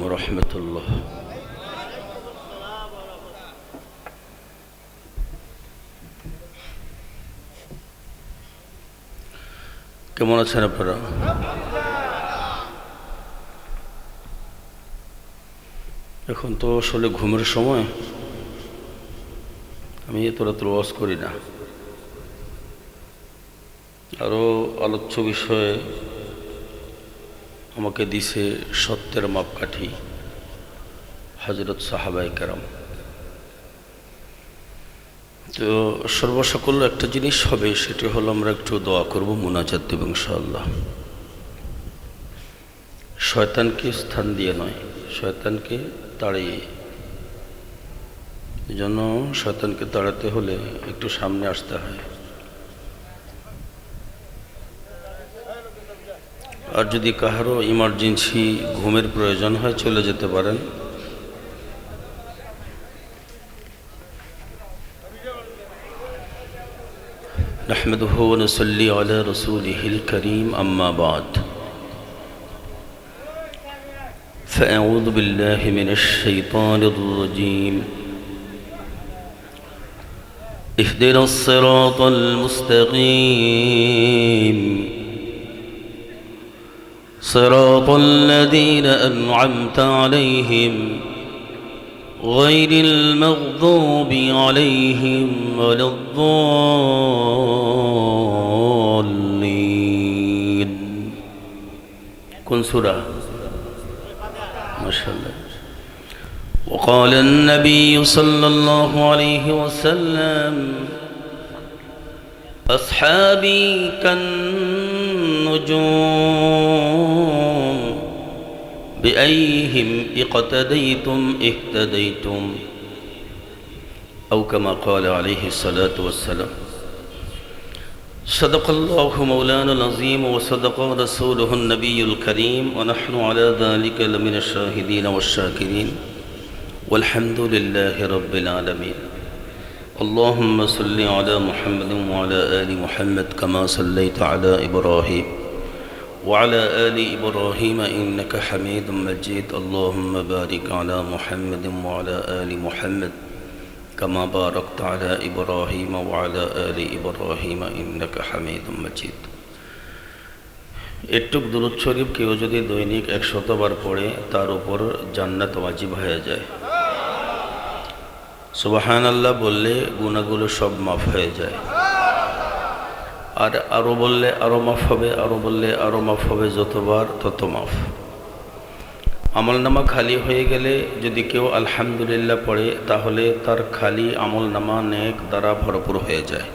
ورحمة الله। কেমন আছেন আপনারা? এখন তো আসলে ঘুমের সময়, আমি এত রাত ওয়াজ করি না। আরও আলোচ্য বিষয়ে আমাকে দিছে সত্যের মাপকাঠি হযরত সাহাবায়ে কেরাম। তো সর্বসকল একটা জিনিস হবে, সেটি হলো আমরা একটু দোয়া করব, মুনাজাত দেব ইনশাআল্লাহ। শয়তানকে স্থান দিয়ে নয়, শয়তানকে তাড়িয়ে। এজন্য শয়তানকে তাড়াতে হলে একটু সামনে আসতে হয়। আর যদি কাহারও ইমার্জেন্সি ঘুমের প্রয়োজন হয়, চলে যেতে পারেন। نحمده ونصلي على رسوله الكريم أما بعد فأعوذ بالله من الشيطان الرجيم اهدنا الصراط المستقيم صراط الذين أنعمت عليهم غير المغضوب عليهم ولا الضالين. كن سورة ما شاء الله. وقال النبي صلى الله عليه وسلم أصحابي كالنجوم بأيهم اقتديتم اهتديتم، أو كما قال عليه الصلاة والسلام. صدق الله مولانا العظيم وصدق رسوله النبي الكريم، ونحن على ذلك لمن الشاهدين والشاكرين، والحمد لله رب العالمين. اللهم صل على محمد وعلى آل محمد كما صليت على إبراهيم وعلى آل إبراهيم إنك حميد مجيد. اللهم بارك على محمد وعلى آل محمد كما باركت على إبراهيم وعلى آل إبراهيم إنك حميد مجيد. এটুক দুরূদ শরীফ কেউ যদি দৈনিক 100 বার পড়ে, তার উপর জান্নাত ওয়াজিব হয়ে যায়। সুবহানাল্লাহ বললে গুনাহগুলো সব মাফ হয়ে যায়। আর আরও বললে আরও মাফ হবে, আরও বললে আরও মাফ হবে, যতবার তত মাফ। আমলনামা খালি হয়ে গেলে যদি কেউ আলহামদুলিল্লাহ পড়ে, তাহলে তার খালি আমলনামা নেক দ্বারা ভরপুর হয়ে যায়।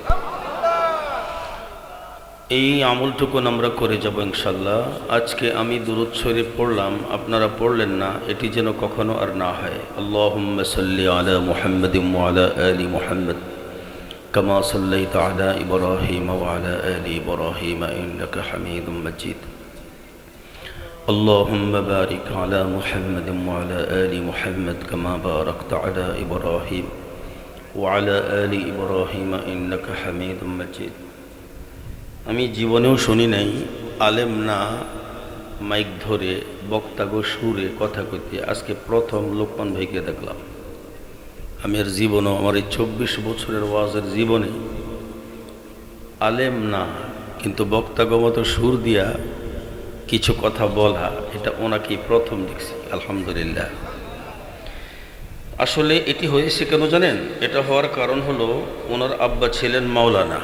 এই আমলটুকু আমরা করে যাব ইনশাআল্লাহ। আজকে আমি দুরূদ শরীফ পড়লাম, আপনারা পড়লেন না, এটি যেন কখনো আর না হয়। আল্লাহুম্মা সাল্লি আলা মুহাম্মাদিন ওয়া আলা আলি মুহাম্মাদ كما صليت على إبراهيم وعلى آل إبراهيم إنك حميد مجيد. اللهم بارك على محمد وعلى آل محمد كما باركت على إبراهيم وعلى آل إبراهيم إنك حميد مجيد. আমি জীবনেও শুনি নাই আলেম না মাইক ধরে বক্তাগো সুরে কথা কইতে। আজকে প্রথম লোকমান ভাইকে দেখলাম। আমি আর জীবনও, আমার এই 24 বছরের ওয়াজের জীবনে আলেম না কিন্তু বক্তাগমত সুর দিয়া কিছু কথা বলা, এটা ওনাকেই প্রথম দেখছি। আলহামদুলিল্লাহ। আসলে এটি হয়েছে কেন জানেন? এটা হওয়ার কারণ হলো, ওনার আব্বা ছিলেন মাওলানা,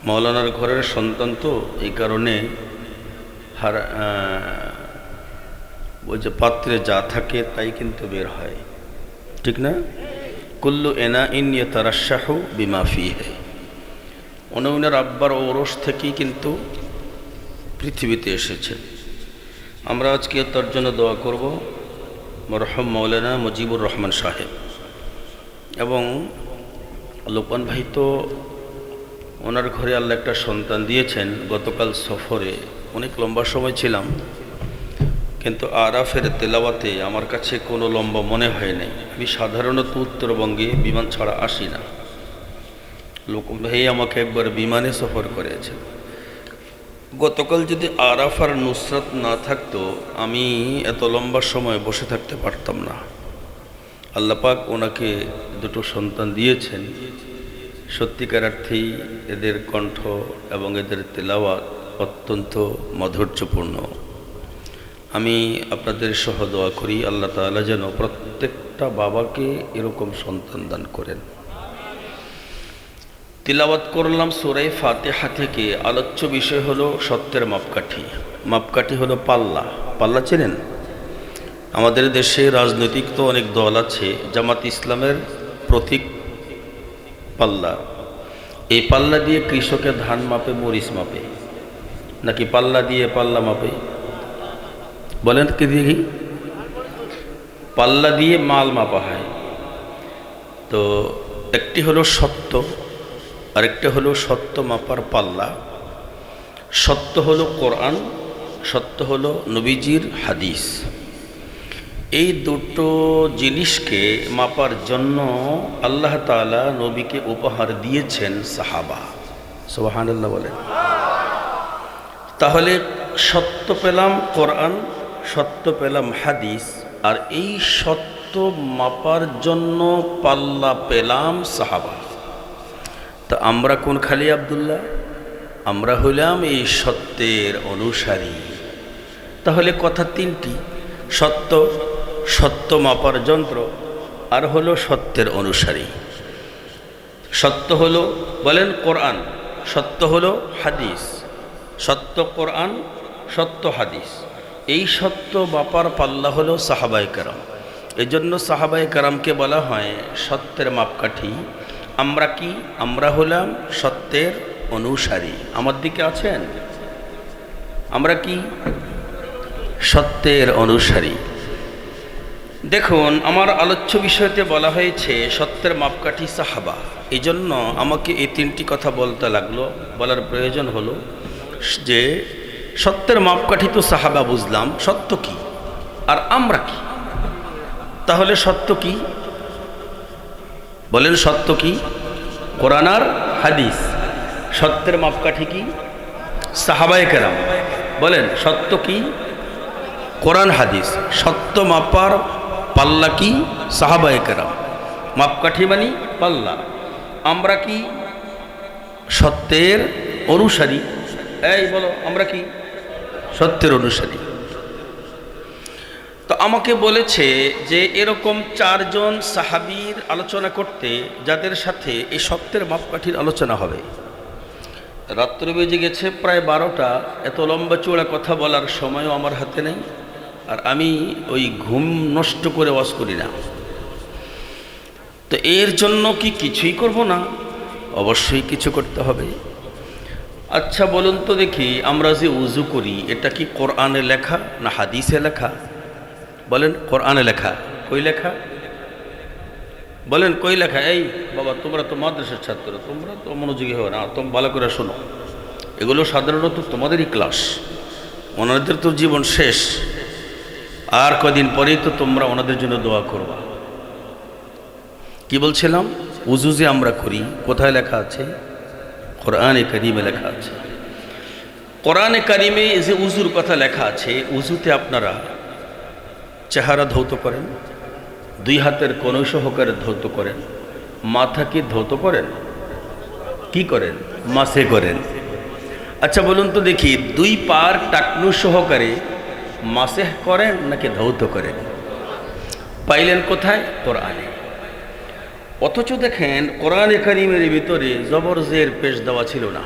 মাওলানার ঘরের সন্তান, তো এই কারণে ওই যে পাত্রে যা থাকে তাই কিন্তু বের হয়, ঠিক না? কুল্লু এনা ইন ইয়াতারাশাহু বিমা ফিহি। ওনার আব্বার ওরস থেকেই কিন্তু পৃথিবীতে এসেছে। আমরা আজকে তার জন্য দোয়া করব, মরহুম মাওলানা মুজিবুর রহমান সাহেব। এবং লোকমান ভাই তো ওনার ঘরে আল্লাহ একটা সন্তান দিয়েছেন। গতকাল সফরে অনেক লম্বা সময় ছিলাম, কিন্তু আরাফের তেলাওয়াতে আমার কাছে কোনো লম্বা মনে হয় নাই। আমি সাধারণত উত্তরবঙ্গে বিমান ছাড়া আসি না। লোক ভাই আমাকে একবার বিমানে সফর করেছে। গতকাল যদি আরাফার নুসরাত না থাকতো আমি এত লম্বা সময় বসে থাকতে পারতাম না। আল্লাহ পাক ওনাকে দুটো সন্তান দিয়েছেন, সত্যিকার অর্থেই এদের কণ্ঠ এবং এদের তেলাওয়াত অত্যন্ত মাধুর্যপূর্ণ। আমি আপনাদের সহ দোয়া করি আল্লাহ তাআলা যেন প্রত্যেকটা বাবাকে এরকম সন্তান দান করেন। তিলাওয়াত করলাম সূরা ফাতিহা থেকে। আলোচ্য বিষয় হলো সত্যের মাপকাঠি। মাপকাঠি হলো পাল্লা। পাল্লা চেনেন? আমাদের দেশে রাজনৈতিক তো অনেক দল আছে, জামাত ইসলামের প্রতীক পাল্লা। এই পাল্লা দিয়ে কৃষকের ধান মাপে, মরিচ মাপে, নাকি পাল্লা দিয়ে পাল্লা মাপে? বলেন কি দেখি? পাল্লা দিয়ে মাল মাপা হয়। তো একটি হলো সত্য, আরেকটা হলো সত্য মাপার পাল্লা। সত্য হলো কোরআন, সত্য হলো নবীজির হাদিস। এই দুটো জিনিসকে মাপার জন্য আল্লাহ তাআলা নবীকে উপহার দিয়েছেন সাহাবা। সুবহানাল্লাহ বলেন। তাহলে সত্য পেলাম কোরআন, সত্য পেলাম হাদিস, আর এই সত্য মাপার জন্য পাল্লা পেলাম সাহাবা। তা আমরা কোন খালি আব্দুল্লাহ? আমরা হইলাম এই সত্যের অনুসারী। তাহলে কথা তিনটি: সত্য, সত্য মাপার যন্ত্র, আর হলো সত্যের অনুসারী। সত্য হলো, বলেন, কোরআন। সত্য হলো হাদিস। সত্য কোরআন, সত্য হাদিস। এই সত্য মাপার পাল্লা হলো সাহাবায়ে কেরাম। এজন্য সাহাবায়ে কেরামকে বলা হয় সত্যের মাপকাঠি। আমরা কি? আমরা হলাম সত্যের অনুসারী। আমার দিকে আছেন? আমরা কি? সত্যের অনুসারী। দেখুন, আমার আলোচ্য বিষয়তে বলা হয়েছে সত্যের মাপকাঠি সাহাবা। এই জন্য আমাকে এই তিনটি কথা বলতে লাগলো। বলার প্রয়োজন হলো যে সত্যের মাপকাঠি তো সাহাবা, বুঝলাম। সত্য কি? আর আমরা কি? তাহলে সত্য কি? বলেন, সত্য কি? কোরআন আর হাদিস। সত্যের মাপকাঠি কি? সাহাবায়ে কেরাম। বলেন, সত্য কি? কোরআন হাদিস। সত্য মাপার পাল্লা কি? সাহাবায়ে কেরাম। মাপকাঠি মানে পাল্লা। আমরা কি? সত্যের অনুসারী। এই বলো, আমরা কি? সত্যের অনুসারী। তো আমাকে বলেছে যে এরকম চারজন সাহাবীর আলোচনা করতে, যাদের সাথে এই সত্যের মাপকাঠির আলোচনা হবে। রাত্র বেজে গেছে প্রায় 12টা। এত লম্বা চূড়া কথা বলার সময়ও আমার হাতে নেই, আর আমি ওই ঘুম নষ্ট করে ওয়াজ করি না। তো এর জন্য কি কিছুই করব না? অবশ্যই কিছু করতে হবে। আচ্ছা বলুন তো দেখি, আমরা যে উজু করি এটা কি কোরআনে লেখা না হাদিসে লেখা? বলেন, কোরআনে লেখা। কই লেখা? বলেন, কই লেখা? এই বাবা, তোমরা তো মাদ্রাসার ছাত্র, তোমরা তো মনোযোগী হবে না। তোমরা ভালো করে শোনো, এগুলো সাধারণত তোমাদেরই ক্লাস। ওনাদের তো জীবন শেষ, আর কদিন পরেই তো তোমরা ওনাদের জন্য দোয়া করবা। কি বলছিলাম? উজু যে আমরা করি, কোথায় লেখা আছে? কোরআনে কারিমে লেখা আছে। কোরআনে কারিমে যে উজুর কথা লেখা আছে, উজুতে আপনারা চেহারা ধৌত করেন, দুই হাতের কনুই সহকারে ধৌত করেন, মাথাকে ধৌত করেন, কি করেন? মাসে করেন। আচ্ছা বলুন তো দেখি, দুই পার টাকনু সহকারে মাসে করেন নাকি ধৌত করেন? পাইলেন কোথায়? কোরআনে। অথচ দেখেন কোরআনে কারিমের ভিতরে জবর জের পেশ দেওয়া ছিল না।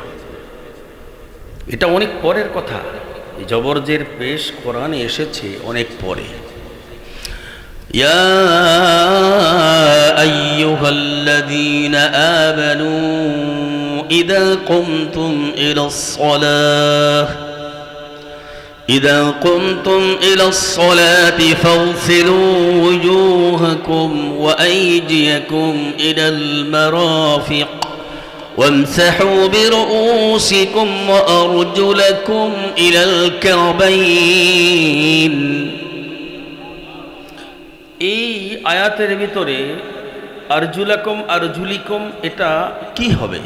এটা অনেক পরের কথা। এই জবর জের পেশ কোরআনে এসেছে অনেক পরে। ইয়া আইয়ুহাল্লাযীনা আমানু ইযা কুমতুম ইলাস সালাহ إذا قمتم إلى الصلاة فاغسلوا وجوهكم وأيديكم إلى المرافق وامسحوا برؤوسكم وأرجلكم إلى الكعبين। এই আয়াতের ভিতরে আরজুলাকুম আরজুলিকুম এটা কি হবে?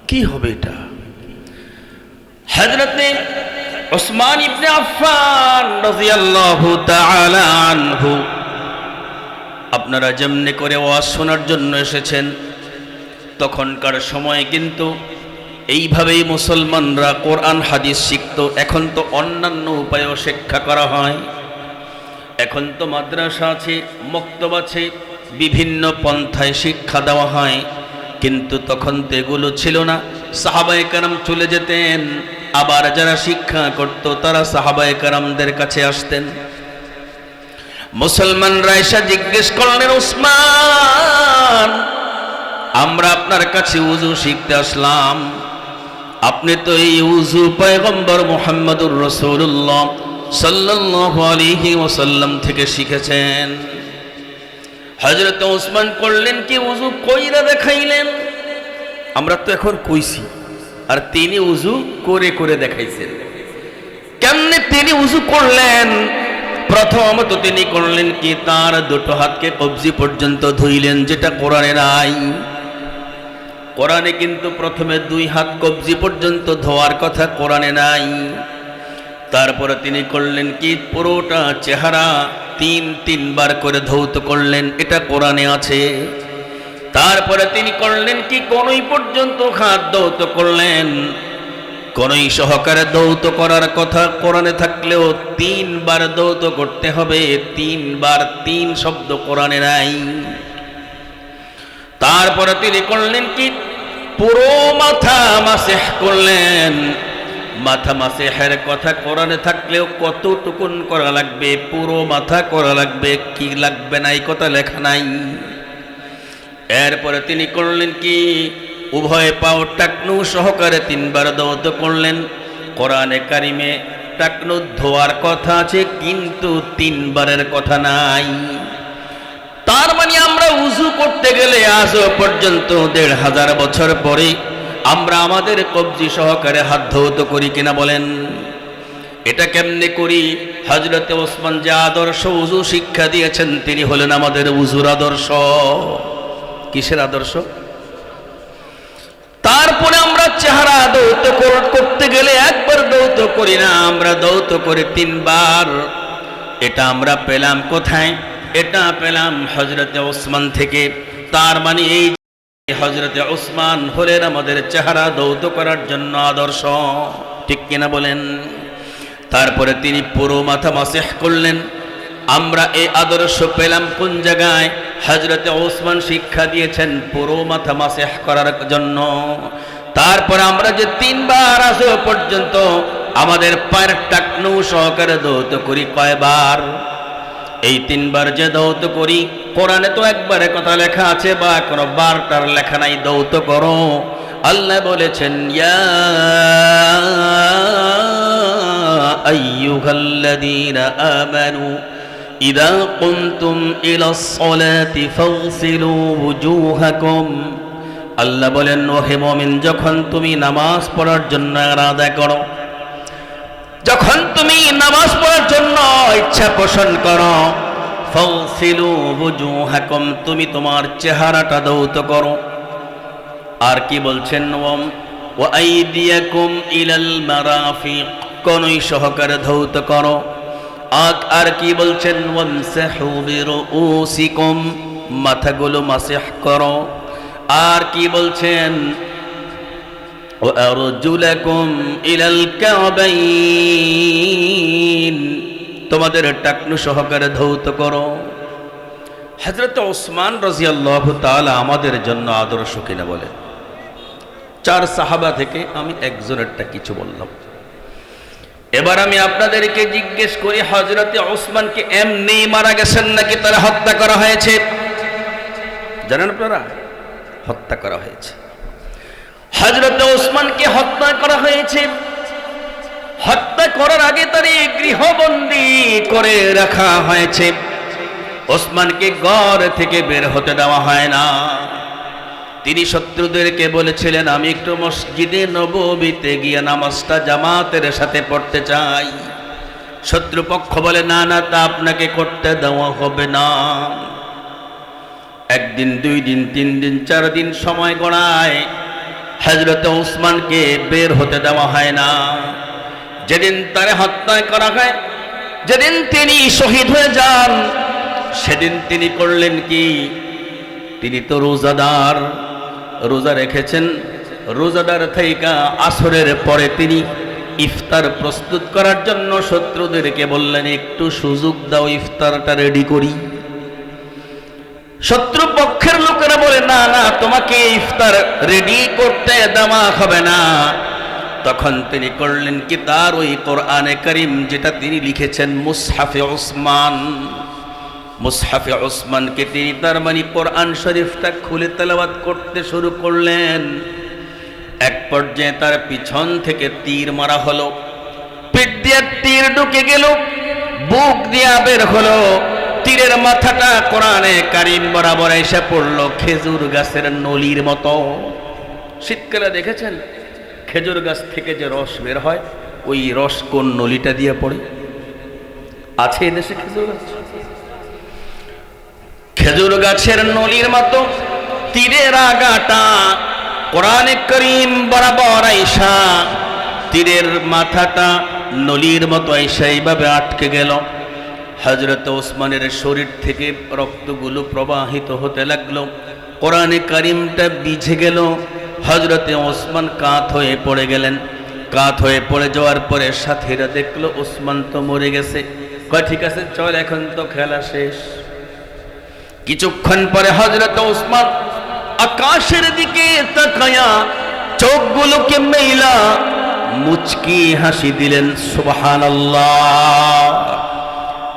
কি হবে এটা? হযরতে উসমান ইবনে আফফান রাদিয়াল্লাহু তাআলা আনহু আপনারা যেমনি করে ওয়াজ শোনার জন্য এসেছেন, তখনকার সময়ে কিন্তু এইভাবেই মুসলমানরা কোরআন হাদিস শিখত। এখন তো অন্যান্য উপায়েও শিক্ষা করা হয়, এখন তো মাদ্রাসা আছে, মক্তব আছে, বিভিন্ন পন্থায় শিক্ষা দেওয়া হয়। কিন্তু তখন তো এগুলো ছিল না। সাহাবায়ে কেরাম চলে যেতেন, আবার যারা শিক্ষা করত তারা সাহাবায়ে কেরামদের কাছে আসতেন। মুসলমানরা এসে জিজ্ঞেস করলেন, উসমান, আমরা আপনার কাছে উযু শিখতে আসলাম, আপনি তো এই উযু পয়গম্বর মুহাম্মদুর রাসূলুল্লাহ সাল্লাল্লাহু আলাইহি ওয়াসাল্লাম থেকে শিখেছেন। হযরত উসমান করলেন কি, উযু কইরা দেখাইলেন। আমরা তো এখন কইছি, আর তিনি উযু করে করে দেখাইছেন। কেমনে তিনি উযু করলেন? প্রথমত তিনি করলেন কি, তার দুটো হাতকে কবজি পর্যন্ত ধুইলেন, যেটা কোরআনে নাই। কোরআনে কিন্তু প্রথমে দুই হাত কবজি পর্যন্ত ধোয়ার কথা কোরআনে নাই। তারপরে তিনি করলেন কি, পুরোটা চেহারা তিনবার করে ধৌত করলেন, এটা কোরআনে আছে। তারপরে তিনি করলেন কি, কনুই পর্যন্ত হাত ধৌত করলেন। কনুই সহকারে ধৌত করার কথা কোরআনে থাকলেও 3 বার ধৌত করতে হবে, 3 বার, 3 শব্দ কোরআনে নাই। তারপরে তিনি করলেন কি, পুরো মাথা মাসেহ করলেন। মাথা মাসেহের কথা কোরআনে থাকলেও কতটুকুন করা লাগবে, পুরো মাথা করা লাগবে, কি লাগবে না এই কথা লেখা নাই। এরপরে তিনি করলেন কি, উভয় পাও টাকনু সহকারে 3 বার ধৌত করলেন। কোরআনে কারিমে টাকনু ধোয়ার কথা আছে, কিন্তু 3 বারের কথা নাই। তার মানে আমরা উযু করতে গেলে আজও পর্যন্ত 1500 বছর পরে আমরা আমাদের কবজি সহকারে হাত ধৌত করি কিনা বলেন? এটা কেমনে করি? হযরতে ওসমান যে আদর্শ উযু শিক্ষা দিয়েছেন, তিনি হলেন আমাদের উযুর আদর্শ। কিসের আদর্শ? তারপরে আমরা চেহারা ধৌত করতে গেলে একবার ধৌত করি না, আমরা ধৌত করি 3 বার। এটা আমরা পেলাম কোথায়? এটা পেলাম হযরতে ওসমান থেকে। তার মানে এই হযরতে ওসমান হলেন আমাদের চেহারা ধৌত করার জন্য আদর্শ, ঠিক কিনা বলেন? তারপরে তিনি পুরো মাথা মাসেহ করলেন। আমরা এই আদর্শ পেলাম কোন জায়গায়? হযরতে ওসমান শিক্ষা দিয়েছেন পুরো মাথা মাসেহ করার জন্য। তারপরে আমরা যে 3 বার আজও পর্যন্ত আমাদের পায়ের টাকনু সহকারে ধৌত করি, কয়বার? এই 3 বার যে ধৌত করি, কোরআনে তো একবারে কথা লেখা আছে, বা কোনো বারটার লেখা নাই, ধৌত করো। আল্লাহ বলেছেন, ইয়া আইয়ুহাল্লাযীনা আমানু ইযা কুনতুম ইলাস সালাতি ফাগসিলু ওয়ুজুহাকুম। আল্লাহ বলেন, ওহে মুমিন, যখন তুমি নামাজ পড়ার জন্য ইরাদা করো, যখন তুমি নামাজ পড়ার জন্য ইচ্ছা পোষণ করো, ফাগসিলু ওয়ুজুহাকুম, তুমি তোমার চেহারাটা ধৌত করো। আর কি বলছেন? ওয়া আইদিয়াকুম ইলাল মারাফিক, কনুই সহকারে ধৌত করো। আর কি বলছেন? ওয়ামসাহু বিরুউসিকুম, মাথাগুলো মাসহ করো। আর কি বলছেন? ওয়ারজুলাকুম ইলাল কাবাইন, তোমাদের টাকনু সহকারে ধৌত করো। হযরত ওসমান রাদিয়াল্লাহু তাআলা আমাদের জন্য আদর্শ কিনা বলেন? 4 সাহাবা থেকে আমি একজনেরটা কিছু বললাম। এবার আমি আপনাদেরকে জিজ্ঞেস করি, হযরতে ওসমানকে এমনি মারা গেছেন নাকি তারা হত্যা করা হয়েছে? জানেন আপনারা? হত্যা করা হয়েছে। হযরতে ওসমানকে হত্যা করা হয়েছে। হত্যা করার আগে তারে গৃহবন্দী করে রাখা হয়েছে। ওসমানকে ঘর থেকে বের হতে দেওয়া হয় না। তিনি শত্রুদেরকে বলেছিলেন, আমি একটু মসজিদে নববীতে গিয়ে নামাজটা জামাতের সাথে পড়তে চাই। শত্রুপক্ষ বলে, না না, তা আপনাকে করতে দেওয়া হবে না। 1 দিন, 2 দিন, 3 দিন, 4 দিন সময় গড়ায়। হযরত ওসমানকে বের হতে দেওয়া হয় না। যেদিন তারে হত্যা করা হয়, যেদিন তিনি শহীদ হয়ে যান, সেদিন তিনি করলেন কি? তিনি তো রোজাদার, রোজা রেখেছেন। রোজাদার থেকে আসরের পরে তিনি ইফতার প্রস্তুত করার জন্য শত্রুদেরকে বললেন, একটু সুযোগ দাও, ইফতারটা রেডি করি। শত্রু পক্ষের লোকেরা বলে, না না, তোমাকে ইফতার রেডি করতে দেওয়া হবে না। তখন তিনি করলেন কি? তার ওই কোরআনে কারীম যেটা তিনি লিখেছেন মুসহাফে ওসমান, মুসহাফে ওসমানকে তিনি তার মানে কোরআন শরীফটা খুলে তেলাওয়াত করতে শুরু করলেন। এক পর্যায়ে তার পিছন থেকে তীর মারা হলো, পিঠ দিয়ে তীর ঢুকে গেল, বুক দিয়া বের হলো। তীরের মাথাটা কোরআনে কারীম বরাবর এসে পড়লো খেজুর গাছের নলির মতো। শীতকালে দেখেছেন খেজুর গাছ থেকে যে রস বের হয়, ওই রস কোন নলিটা দিয়ে পড়ে? আছে এদেশে খেজুর গাছ? খেজুর গাছের নলির মতো তীরের আগাটা কোরআনে কারীম বরাবর আইসা তীরের মাথাটা নলির মতো আইসা এইভাবে আটকে গেল। হযরত ওসমানের শরীর থেকে রক্তগুলো প্রবাহিত হতে লাগলো, কোরআনে কারীমটা ভিজে গেল। হযরতে ওসমান কাত হয়ে পড়ে গেলেন। কাত হয়ে পড়ে যাওয়ার পরে সাথীরা দেখলো ওসমান তো মরে গেছে। কয় ঠিক আছে, চল এখন তো খেলা শেষ। কিছুক্ষণ পরে হযরত ওসমান আকাশের দিকে তাকায়া চোখগুলোকে মেইলা মুচকি হাসি দিলেন, সুবহানাল্লাহ।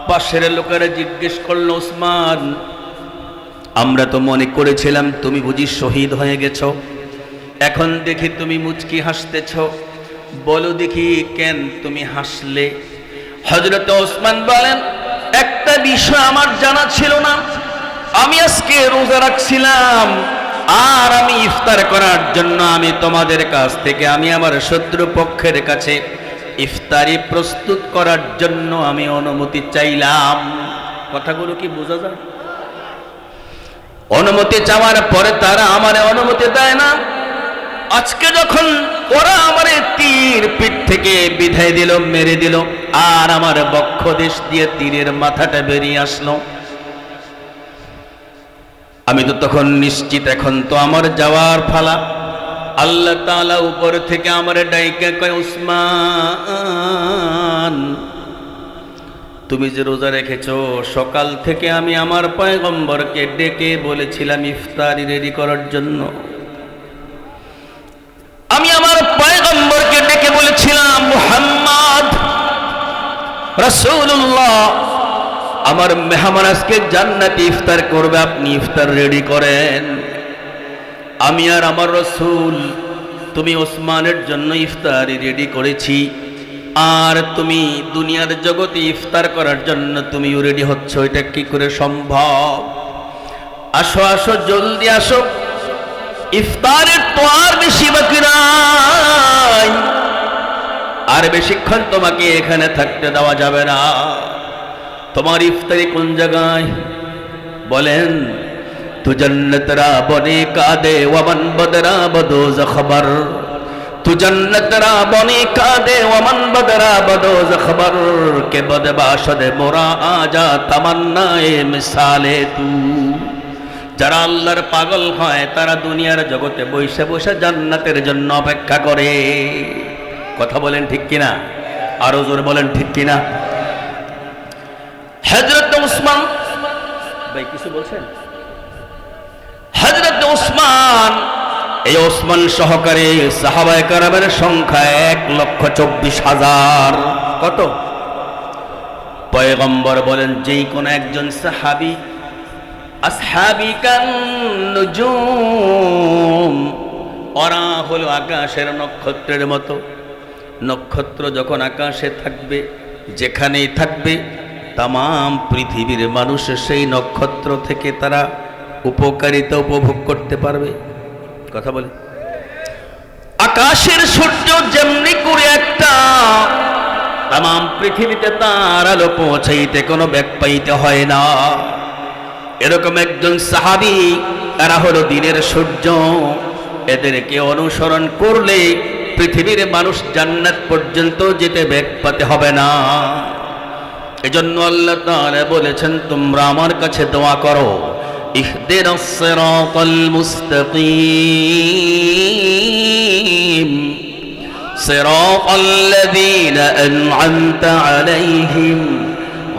পাশের লোকেরা জিজ্ঞেস করলো, ওসমান, আমরা তো মনে করেছিলাম তুমি বুঝি শহীদ হয়ে গেছো, এখন দেখি তুমি মুচকি হাসতেছ, বলো দেখি কেন তুমি হাসলে? হযরত ওসমান বলেন, একটা বিষয় আমার জানা ছিল না। আমি আজকে রোজা রাখছিলাম, আর আমি ইফতার করার জন্য আমি তোমাদের কাছ থেকে, আমি আমার শত্রু পক্ষের কাছে ইফতারি প্রস্তুত করার জন্য আমি অনুমতি চাইলাম। কথাগুলো কি বোঝা যায়? অনুমতি চাওয়ার পরে তারা আমার অনুমতি দেয় না। আজকে যখন ওরা আমার তীর পিঠ থেকে বিধায় দিল, মেরে দিল, আর আমার বক্ষ দেশ দিয়ে তীরের মাথাটা বেরিয়ে আসলো, আমি তো তখন নিশ্চিত এখন তো আমার যাওয়ার ফালা। আল্লাহ তাআলা উপর থেকে আমার ডাইকা কয়, উসমান, তুমি যে রোজা রেখেছো, সকাল থেকে আমি আমার পয়গম্বরকে ডেকে বলেছিলাম ইফতারি রেডি করার জন্য। আমি আমার পয়গম্বরকে ডেকে বলেছিলাম, মুহাম্মদ রাসূলুল্লাহ, আমার মেহমান আজকে জান্নাতি ইফতার করবে, আপনি ইফতার রেডি করেন। আমি আর আমার রাসূল তুমি ওসমানের জন্য ইফতারি রেডি করেছি, আর তুমি দুনিয়ার জগতে ইফতার করার জন্য তুমিও রেডি হচ্ছ, এটা কি করে সম্ভব? আসো আসো, জলদি আসো, ইফতারের তো আর বেশি বাকি নাই, আর বেশিক্ষণ তোমাকে এখানে থাকতে দেওয়া যাবে না। তোমার ইফতারি কোন জায়গায় বলেন? তু জন্নত রা বনে কাদে ওয়ামান বদরা বদোজ খবর, তু জন্নত রা বনে কাদে ওয়ামান বদরা বদোজ খবর, কে বদবাশদ মোরা আজা তামান্নায়ে মিসালে তু। যারা আল্লাহর পাগল হয় তারা দুনিয়ার জগতে বসে বসে জান্নাতের জন্য অপেক্ষা করে। কথা বলেন ঠিক কিনা? আরো জোরে বলেন ঠিক কিনা? হযরত ওসমান ভাই কিছু বলছেন? হযরত ওসমান, এই ওসমান সহকারে সাহাবায়ে কেরামের সংখ্যা 1,24,000। কত? পয়গম্বর বলেন যেই কোন একজন সাহাবী আসহাবি কান নুজুম, ওরা হলো আকাশের নক্ষত্রের মতো। নক্ষত্র যখন আকাশে থাকবে, যেখানেই থাকবে, তামাম পৃথিবীর মানুষ সেই নক্ষত্র থেকে তারা উপকারিতা উপভোগ করতে পারবে। কথা বলে, আকাশের সূর্য যেমনি করে একটা তামাম পৃথিবীতে তার আলো পৌঁছাইতে কোনো বেগ পাইতে হয় না, এরকম একজন সাহাবী, এরা হলো দিনের সূর্য, এদেরকে অনুসরণ করলে পৃথিবীর মানুষ জান্নাত পর্যন্ত যেতে বেগ পেতে হবে না। এজন্য আল্লাহ তাআলা বলেছেন, তোমরা আমার কাছে দোয়া করো, ইহদিনাস সিরাতাল মুস্তাকিম সিরাতাল লাযীনা আন'আমতা আলাইহিম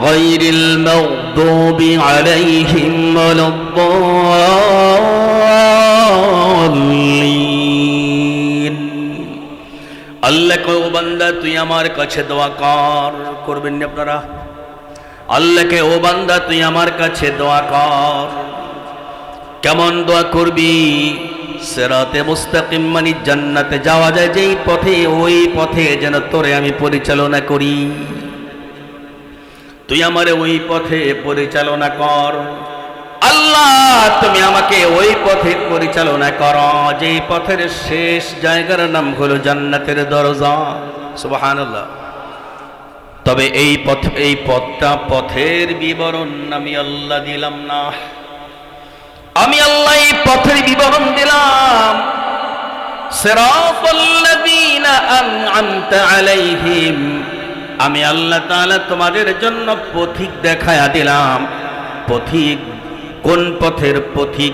গায়রিল মাগদুবি আলাইহিম ওয়ালাদ-দাল্লিন। আল্লাহ কয়, ও বান্দা তুই আমার কাছে দোয়া কর, করবেন না আপনারা? আল্লাহকে, ও বান্দা তুই আমার কাছে দোয়া কর। কেমন দোয়া করবি? সিরাতে মুস্তাকিম মানে জান্নাতে যাওয়া যায় যেই পথে, ওই পথে যেন তোরে আমি পরিচালনা করি। তুই আমারে ওই পথে পরিচালনা কর। আল্লাহ তুমি আমাকে ওই পথে পরিচালনা করো যেই পথের শেষ জায়গার নাম হলো জান্নাতের দরজা। সুবহানাল্লাহ। তবে এই পথের বিবরণ আমি আল্লাহ দিলাম না, আমি আল্লাহ এই পথের বিবরণ দিলাম। সিরাতাল্লাযীনা আন'আমতা আলাইহিম, আমি আল্লাহ তাআলা তোমাদের জন্য পথিক দেখায়া দিলাম। পথিক কোন পথের পথিক?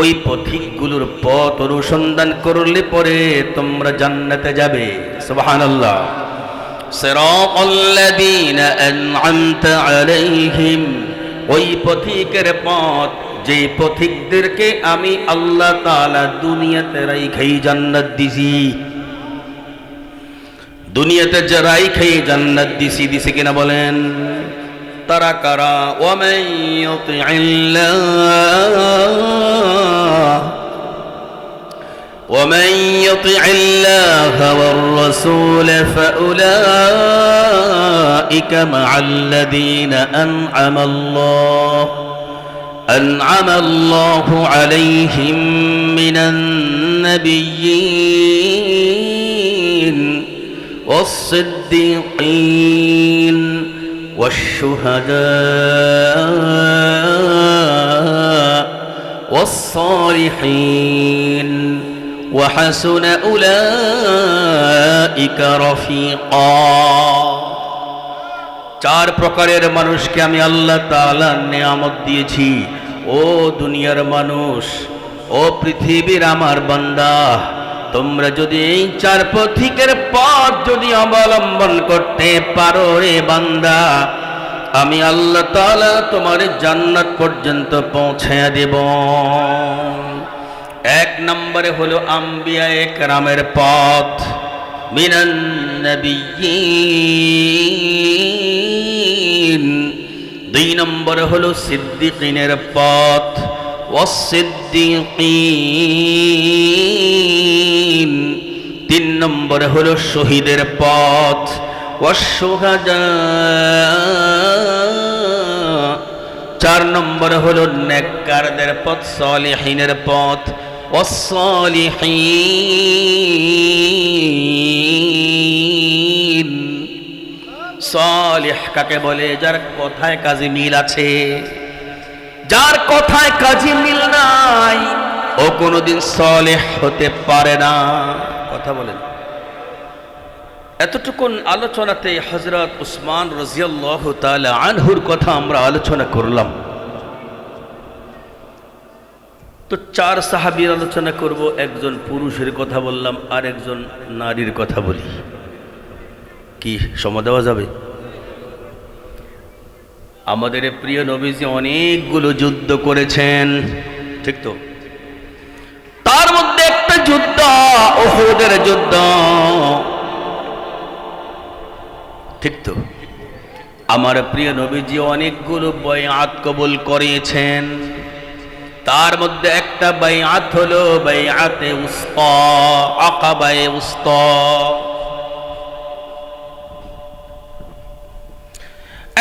ওই পথিকগুলোর পথ অনুসন্ধান করলে পরে তোমরা জান্নাতে যাবে। সুবহানাল্লাহ। সিরাতাল্লাযীনা আন'আমতা আলাইহিম, ওই পথিকের পথ যে পথিকদেরকে আমি আল্লাহ তাআলা দুনিয়াতে রাইখাই জান্নাত দিছি। দুনিয়াতে যারাই খেয়ে জান্নাত দিছি কিনা বলেন? তারা কারা? ওয়ামান ইউতি'িল্লাহ ওয়ার রাসূল ফাউলাইকা মা'আল্লাযীনা আন'আমাল্লাহু আলাইহিম মিনান নাবিয়্যিন والصديقين والشهداء والصالحين وحسن أولئك رفيقا। চার প্রকারের মানুষকে আমি আল্লাহ তাআলা নিয়ামত দিয়েছি। ও দুনিয়ার মানুষ, ও পৃথিবীর আমার বান্দা, তোমরা যদি এই চার পথিকের পথ যদি অবলম্বন করতে পারো রে বান্দা, আমি আল্লাহ তাআলা তোমার জান্নাত পর্যন্ত পৌঁছায়া দেব। এক নম্বরে হলো আম্বিয়ায়ে কেরামের পথ, মিনান নাবিয়্যিন। দুই নম্বরে হলো সিদ্দিকিনের পথ, ওয়াসসিদ্দিকিন। তিন নম্বরে হলো শহীদের পথ, ওয়াসশুহাদা। চার নম্বরে হলো নেককারদের পথ, সালিহিনের পথ, ওয়াসসালিহিন। সালিহ কাকে বলে? যার কথায় কাজে মিল আছে। যার কথায় কাজে মিল নাই ও কোনোদিন সালেহ হতে পারে না। কথা বলেন। এতটুকুন আলোচনাতে হযরত উসমান রাদিয়াল্লাহু তাআলা আনহুর কথা আমরা আলোচনা করলাম। তো চার সাহাবীর আলোচনা করব, একজন পুরুষের কথা বললাম, আর একজন নারীর কথা বলি। কি সময় দেওয়া যাবে? আমাদের প্রিয় নবীজি অনেকগুলো যুদ্ধ করেছেন, ঠিক তো? তার মধ্যে একটা যুদ্ধ উহুদের যুদ্ধ, ঠিক তো? আমার প্রিয় নবীজি অনেকগুলো বাইআত কবুল করেছেন। তার মধ্যে একটা বাইআত হলো বাইআতে উসতা, আকাবায়ে উসতা।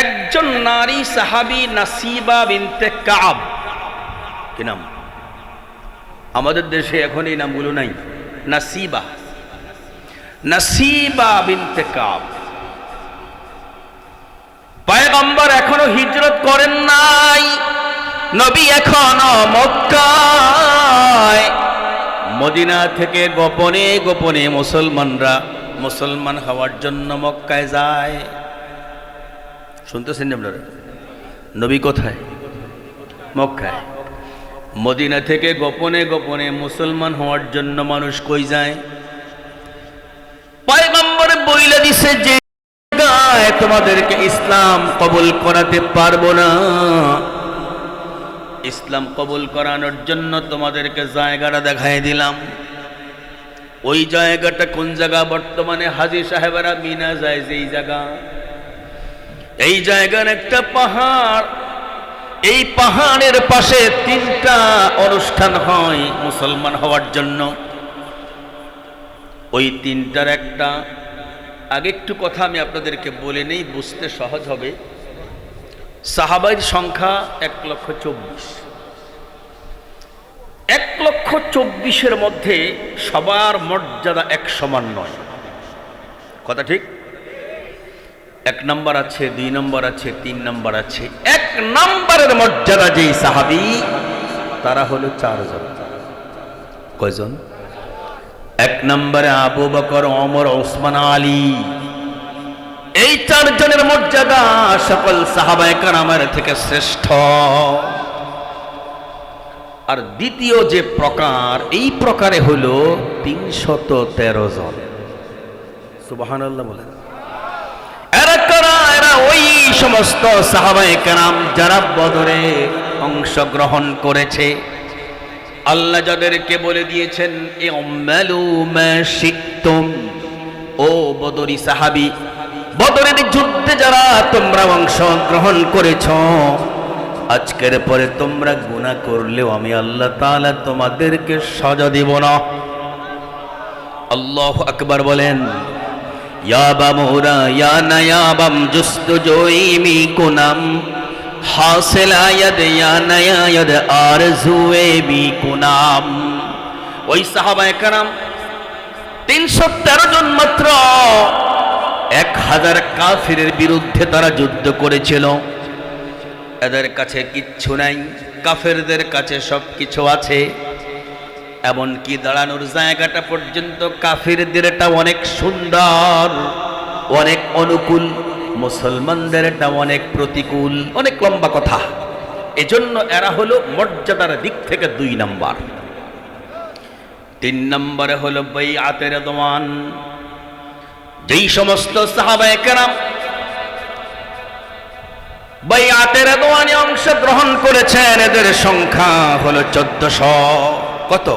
একজন নারী সাহাবী নাসিবা বিনতে কাব, কি নাম? আমাদের দেশে এখন এই নামগুলো নাই। নাসিবা, নাসিবা বিনতে কাব। পয়গম্বর এখনো হিজরত করেন নাই, নবী এখনো মক্কায় মদিনা থেকে গোপনে গোপনে মুসলমানরা মুসলমান হওয়ার জন্য মক্কায় যায়। শুনতেছেন আপনারা? নবী কোথায়? মক্কায়। মদিনা থেকে গোপনে গোপনে মুসলমান হওয়ার জন্য মানুষ কই যায়? পয়গম্বরে বইলা দিছে যে তোমাদেরকে ইসলাম কবুল করাতে পারবো না, ইসলাম কবুল করানোর জন্য তোমাদেরকে জায়গাটা দেখাই দিলাম। ওই জায়গাটা কোন জায়গা? বর্তমানে হাজী সাহেবেরা মিনা যায় যেই জায়গা, এই জায়গার একটা পাহাড়, এই পাহাড়ের পাশে 3টা অনুষ্ঠান হয় মুসলমান হওয়ার জন্য। ওই 3টার একটা, আগে একটু কথা আমি আপনাদেরকে বলে নেই, বুঝতে সহজ হবে। সাহাবাইর সংখ্যা 1,24,000। 1,24,000-এর মধ্যে সবার মর্যাদা এক সমান নয়। কথা ঠিক? 1 নম্বর আছে, 2 নম্বর আছে, 3 নম্বর আছে। 1 নম্বরের মর্যাদা যেই সাহাবী, তারা হলো 4 জন। কয়জন? 1 নম্বরে আবু বকর, ওমর, ওসমান, আলী। এই 4 জনের মর্যাদা সকল সাহাবায়ে কেরামের থেকে শ্রেষ্ঠ। আর দ্বিতীয় যে প্রকার, এই প্রকারে হলো 313 জন। সুবহানাল্লাহ বলেন। এরা কারা? এরা ওই সমস্ত সাহাবায়ে কেরাম যারা বদরে অংশগ্রহণ করেছে। আল্লাহ যাদেরকে বলে দিয়েছেন ইউমালু মা শিকতুম, ও বদরি সাহাবী, বদরের যুদ্ধে যারা তোমরা অংশগ্রহণ করেছ, আজকের পরে তোমরা গুনাহ করলেও আমি আল্লাহ তাআলা তোমাদেরকে সাজা দেব না। আল্লাহু আকবার বলেন। ইয়া বামুরা ইয়া নায়াবাম জুস্তু জয়মি কুনাম হাসিল আয়াদ ইয়া নায়ায়াদ আরজুয়ে বি কুনাম। ওই সাহাবায়ে কেরাম 313 জন মাত্র 1000 কাফিরের বিরুদ্ধে তারা যুদ্ধ করেছিল। এদের কাছে কিচ্ছু নাই, কাফেরদের কাছে সব কিছু আছে। এমনকি দাঁড়ানোর জায়গাটা পর্যন্ত কাফিরদেরটা অনেক সুন্দর, অনেক অনুকূল, মুসলমানদেরটা অনেক প্রতিকূল। অনেক লম্বা কথা। এজন্য এরা হলো মর্যাদার দিক থেকে 2 নম্বর। 3 নম্বরে হলো বাইআতে রিদওয়ান। যেই সমস্ত সাহাবায়ে কেরাম বাইআতে রিদওয়ানে অংশগ্রহণ করেছেন, এদের সংখ্যা হলো 1400। কত?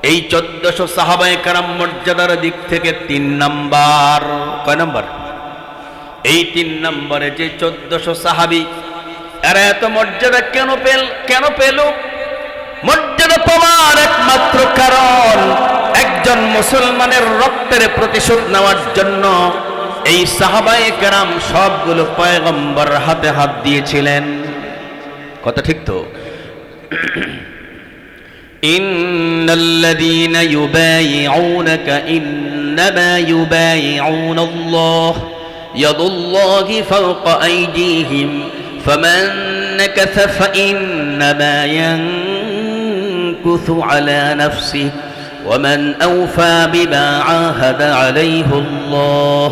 এই 1400 সাহাবায়ে কেরাম মর্যাদার দিক থেকে 3 নম্বর। কয় নম্বর? এই 3 নম্বরে যে 1400 সাহাবী, এরা এত মর্যাদা কেন পেল? মর্যাদা পাওয়ার একমাত্র কারণ, একজন মুসলমানের রক্তের প্রতিশোধ নেওয়ার জন্য এই সাহাবায়ে কেরাম সবগুলো পয়গম্বর হাতে হাত দিয়েছিলেন। কথা ঠিক তো? ইন্নাল্লাযীনা ইউবাইউনাকা ইন্নামা ইউবাইউনাল্লাহ ইয়াদুল্লাহি ফাওকা আইদিহিম ফামান নাকাসা ফাইন্নামা ইয়ানকুসু আলা নাফসিহি ওয়ামান আওফা বিমা আহাদা আলাইহি আল্লাহ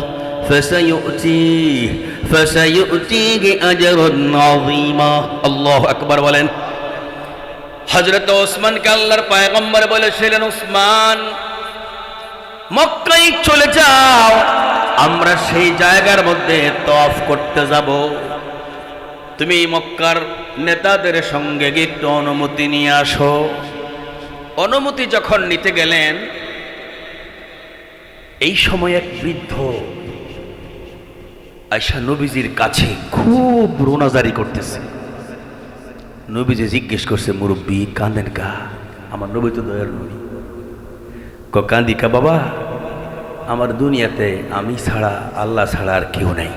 ফাসায়ুতিহি আজরান আযীমা। আল্লাহু আকবার বলেন। হযরত ওসমানকে আল্লাহর পয়গম্বর বলেছিলেন, ওসমান, মক্কায় চলে যাও, আমরা সেই জায়গার মধ্যে তওয়াফ করতে যাব। তুমি মক্কার নেতাদের সঙ্গে গিয়ে একটু অনুমতি নিয়ে আসো। অনুমতি যখন নিতে গেলেন, এই সময় এক বৃদ্ধ আয়েশা নবীজির কাছে খুব রোনাজারি করতেছে। নবীজি জিজ্ঞেস করছে, মুরব্বী কাঁদেন কা? আমার নবী তো দয়ার নবী। কাঁদি কা বাবা? আমার দুনিয়াতে আমি ছাড়া, আল্লাহ ছাড়া আর কেউ নাই।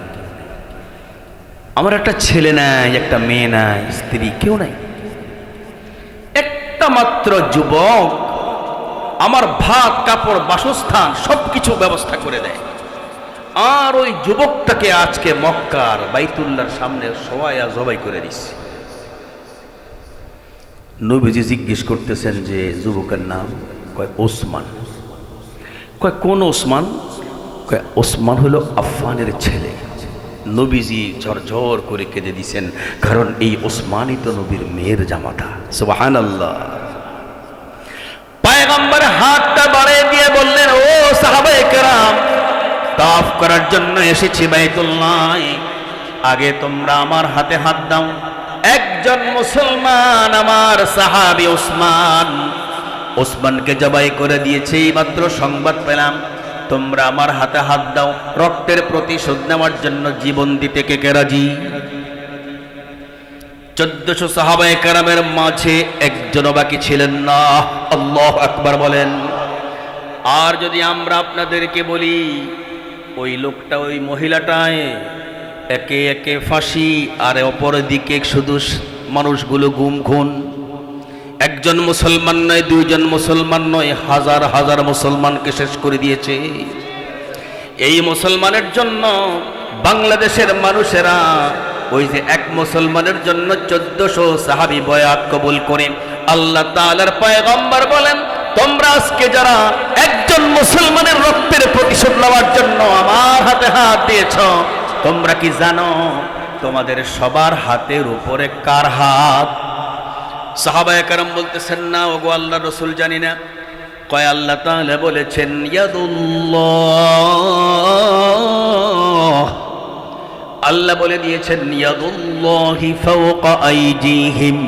আমার একটা ছেলে নাই, একটা মেয়ে নাই, স্ত্রী কেউ নাই। একটা মাত্র যুবক আমার ভাত, কাপড়, বাসস্থান সবকিছু ব্যবস্থা করে দেয়। আর ওই যুবকটাকে আজকে মক্কার বাইতুল্লাহর সামনে সবাই জবাই করে দিচ্ছে। নবীজি জিজ্ঞেস করতেছেন যে যুবকের নাম, কয় ওসমান। কয় কোন ওসমান? কয় ওসমান হলো আফফানের ছেলে। নবীজি ঝরঝর করে কেঁদে দিছেন, কারণ এই ওসমানই তো নবীর মেয়ের জামাতা। সুবহানাল্লাহ। পয়গম্বর হাতটা বাড়িয়ে দিয়ে বললেন, ও সাহাবায়ে কেরাম, তাওয়াফ করার জন্য এসেছি বাইতুল্লাহ, আগে তোমরা আমার হাতে হাত দাও। একজন মুসলমান আমার সাহাবী ওসমানকে জবাই করে দিয়েছে, মাত্র সংবাদ পেলাম। তোমরা আমার হাতে হাত দাও, রক্তের প্রতিশোধ নেওয়ার জন্য জীবন দিতে কে কে রাজি? 1400 সাহাবায়ে কেরামের মাঝে একজনও বাকি ছিলেন না। আল্লাহু আকবার বলেন। আর যদি আমরা আপনাদেরকে বলি, ওই লোকটা, ওই মহিলাটায় একে একে ফাঁসি, আর অপর দিকে শুধু মানুষগুলো গুম খুন। একজন মুসলমান নয়, দুইজন মুসলমান নয়, হাজার হাজার মুসলমানকে শেষ করে দিয়েছে। এই মুসলমানের জন্য বাংলাদেশের মানুষেরা ওই যে এক মুসলমানের জন্য 1400 সাহাবী বয়াত কবুল করে। আল্লাহ তাআলার পয়গম্বর বলেন, তোমরা আজকে যারা একজন মুসলমানের রক্তের প্রতিশোধ নেওয়ার জন্য আমার হাতে হাত দিয়েছ, তোমরা কি জানো তোমাদের সবার হাতের উপরে কার হাত? সাহাবায়ে কেরাম বলতেছেন, না ওগো আল্লাহর রাসূল, জানি না। কয় আল্লাহ তাআলা বলেছেন, ইয়াদুল্লাহ, আল্লাহ বলে দিয়েছেন ইয়াদুল্লাহি ফাওকা আইদিহিম।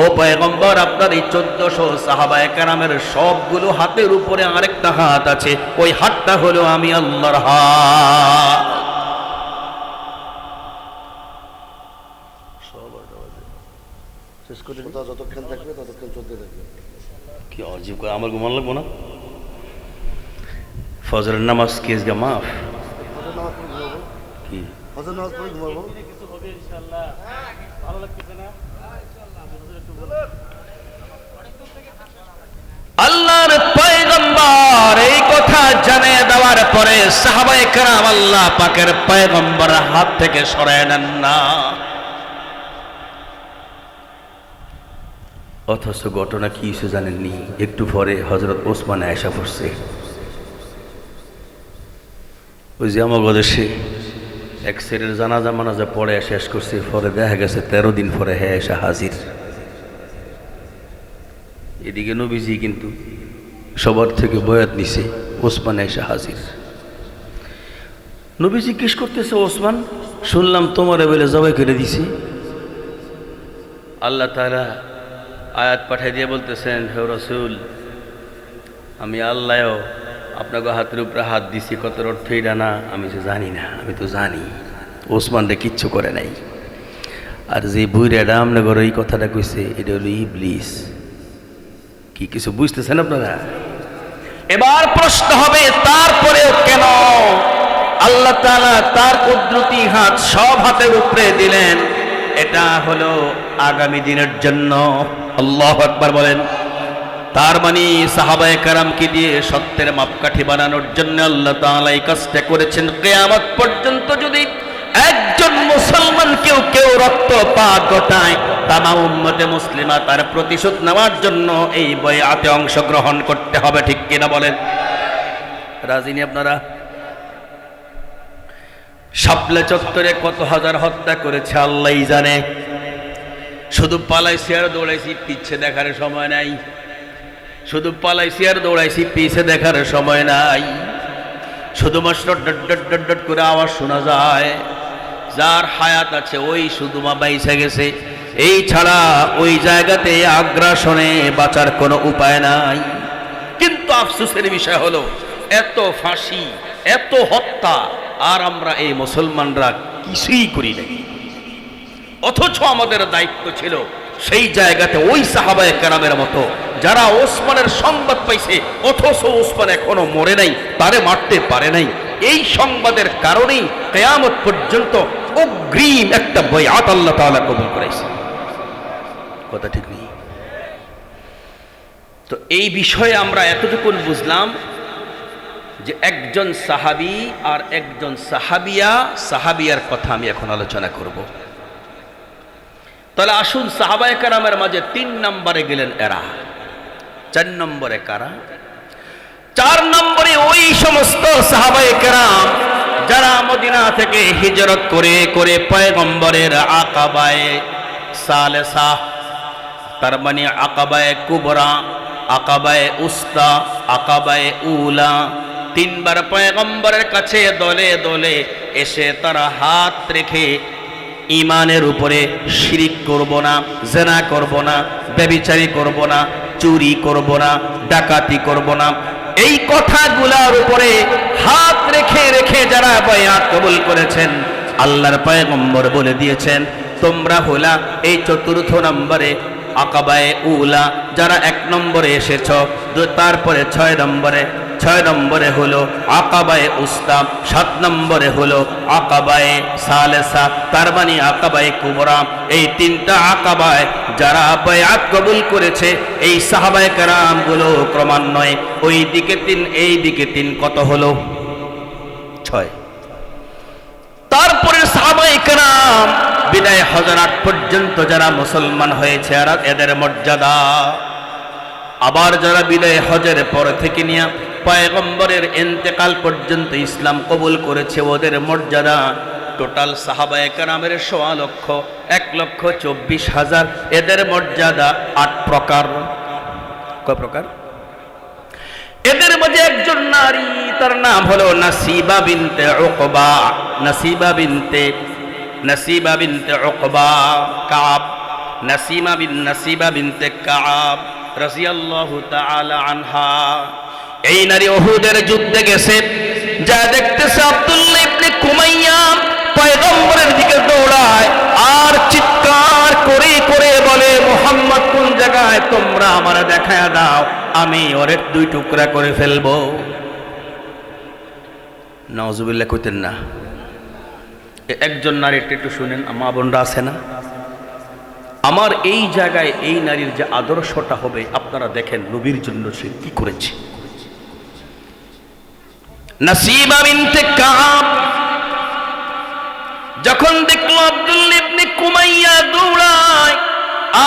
ও পয়গম্বর, আপনার এই 1400 সাহাবায়ে কেরামের সবগুলো হাতের উপরে আরেকটা হাত আছে, ওই হাতটা হলো আমি আল্লাহর হাত। যতক্ষণ থাকবে ততক্ষণ চলতে থাকবে। কি অজীব করে, আমার ঘুমান লাগবো না? ফজরের নামাজ কি আজকে মাফ? কি ফজর নামাজ পড়ে ঘুমাবো? আল্লাহর পয়গম্বর এই কথা জানিয়ে দেওয়ার পরে সাহাবায়ে কেরাম আল্লাহ পাকের পয়গম্বরের হাত থেকে সরায় নেন না। অথচ ঘটনা কি হয়েছে জানেননি? একটু পরে হযরত ওসমান আয়েশা পড়ছে। ওই যে আমাদের দেশে এক ছেলের জানাজা মানাজা পড়ে শেষ করছে, পরে দেখা গেছে 13 দিন পরে হ্যাঁ এসে হাজির। এদিকে নবীজি কিন্তু সবার থেকে বয়াত নিছে, ওসমান এসে হাজির। নবীজি জিজ্ঞেস করতেছে, ওসমান, শুনলাম তোমার বেলে জবাই করে দিছি। আল্লাহ তাআলা আয়াত পাঠিয়ে দিয়ে বলতেছেন, হে রাসূল, আমি আল্লাহও আপনাকে হাতের উপরে হাত দিছি, কত অর্থ এটা না আমি তো জানি না। আমি তো জানি ওসমানরে কিচ্ছু করে নাই। আর যে বুইরাটা আপনার এই কথাটা কইছে, এটা হলো ইবলিস। কি কিছু বুঝতেছেন আপনারা? এবার প্রশ্ন হবে, তারপরেও কেন আল্লাহ তাআলা তার কুদরতি হাত সব হাতের উপরে দিলেন? এটা হলো আগামী দিনের জন্য। আল্লাহু আকবার বলেন। তার মানে সাহাবায়ে কেরামকে দিয়ে সত্যের মাপকাঠি বানানোর জন্য আল্লাহ তাআলা এই কাজটা করেছেন। কিয়ামত পর্যন্ত যদি একজন মুসলমান কেউ রক্তপাত ঘটায়, তামাম উম্মতে মুসলিমা তার প্রতিশোধ নেওয়ার জন্য এই বয়াতে অংশগ্রহণ করতে হবে। ঠিক কিনা বলেন? রাজি নি আপনারা? শাপলা চত্বরে কত হাজার হত্যা করেছে আল্লাহই জানে। শুধু পালাইছি আর দৌড়াইছি, পিছে দেখার সময় নাই। শুধু পালাইছি আর দৌড়াইছি, পিছে দেখার সময় নাই। শুধুমাত্র ডট ডট ডট ডট করে আওয়াজ শোনা যায়। যার হায়াত আছে ওই শুধু বাইসে গেছে, এই ছাড়া ওই জায়গাতে আগ্রাসনে বাঁচার কোনো উপায় নাই। কিন্তু আফসোসের বিষয় হলো, এত ফাঁসি, এত হত্যা, আর আমরা এই মুসলমানরা কিছুই করি নাই। অথচ আমাদের দায়িত্ব ছিল সেই জায়গাতে ওই সাহাবায়ে কেরামের মতো যারা ওসমানের সংবাদ পাইছে, অথচ ওসমান এখনো মরে নাই, তারে মারতে পারে নাই। এই সংবাদের কারণেই কিয়ামত পর্যন্ত অগ্রিম একটা বয়াত আল্লাহ তাআলা কবুল করেছে। কথা ঠিক নেই? তো এই বিষয়ে আমরা এতটুকুন বুঝলাম যে একজন সাহাবী আর একজন সাহাবিয়ার কথা আমি এখন আলোচনা করব। তাহলে আসুন সাহাবায়ে কেরামের মাঝে 3 নম্বরে গেলেন এরা। 4 নম্বরে কারা? 4 নম্বরে ওই সমস্ত সাহাবায়ে কেরাম যারা মদিনা থেকে হিজরত করে করে পয়গম্বরের আকাবায়ে সালেসা, তার মানে আকাবায়ে কুবরা, আকাবায়ে উস্তা, আকাবায়ে উলা, 3 বার পয়গম্বরের কাছে দলে দলে এসে তারা হাত রেখে ইমানের উপরে শিরিক করব না, জেনা করব না, ব্যভিচারী করব না, চুরি করব না, ডাকাতি করব না, এই কথাগুলোর উপরে হাত রেখে রেখে যারা বায়াত কবুল করেছেন, আল্লাহর পয়গম্বর বলে দিয়েছেন তোমরা হলা এই 4র্থ নম্বরে আকাবায়ে উলা, যারা 1 নম্বরে এসেছ, তারপরে 6 নম্বরে হলো আকাবায়ে উস্তা, 7 নম্বরে হলো আকাবায়ে সালেসা, তার মানে আকাবায়ে কুবরা। এই 3টা আকাবায় যারা বায়াত কবুল করেছে, এই সাহাবায়ে কেরাম গুলো ক্রমান্বয়ে ওই দিকে 3 এই দিকে 3, কত হলো? 6। তারপরে সাহাবায়ে কেরাম বিদায় হজের আগ পর্যন্ত যারা মুসলমান হয়েছে আর এদের মর্যাদা, আবার যারা বিদায় হজের পর থেকে নিয়ে পয়গম্বরের ইন্তেকাল পর্যন্ত ইসলাম কবুল করেছে, ওদের মর্যাদা টোটাল সাহাবায়ে কেরামের 1,24,000, এদের মর্যাদা 8 প্রকার। কয় প্রকার? এদের মধ্যে একজন নারী, তার নাম হলো নাসিবা বিনতে উকবা, নাসিবা বিনতে উকবা কাব, নাসিবা বিনতে কাব রাদিয়াল্লাহু তাআলা আনহা। এই নারী উহুদের যুদ্ধে গেছে, যা দেখতেছে আব্দুল্লাহ ইবনে কুমাইয়া পয়গম্বরের দিকে দৌড়ায় আর চিৎকার করে করে বলে, মুহাম্মদ কোন জায়গায়, তোমরা আমারে দেখায়া দাও, আমি ওরে 2 টুকরা করে ফেলবো। নাউজুবিল্লাহ কইতেন না। একজন নারী একটু শুনেন, মা বোনরা আছে না, আমার এই জায়গায় এই নারীর যে আদর্শটা হবে, আপনারা দেখেন নবীর জন্য সে কি করেছে। নাসিবা বিনতে কাব যখন দেখলো আব্দুল্লাহ ইবনে কুমাইয়া দৌড়ায়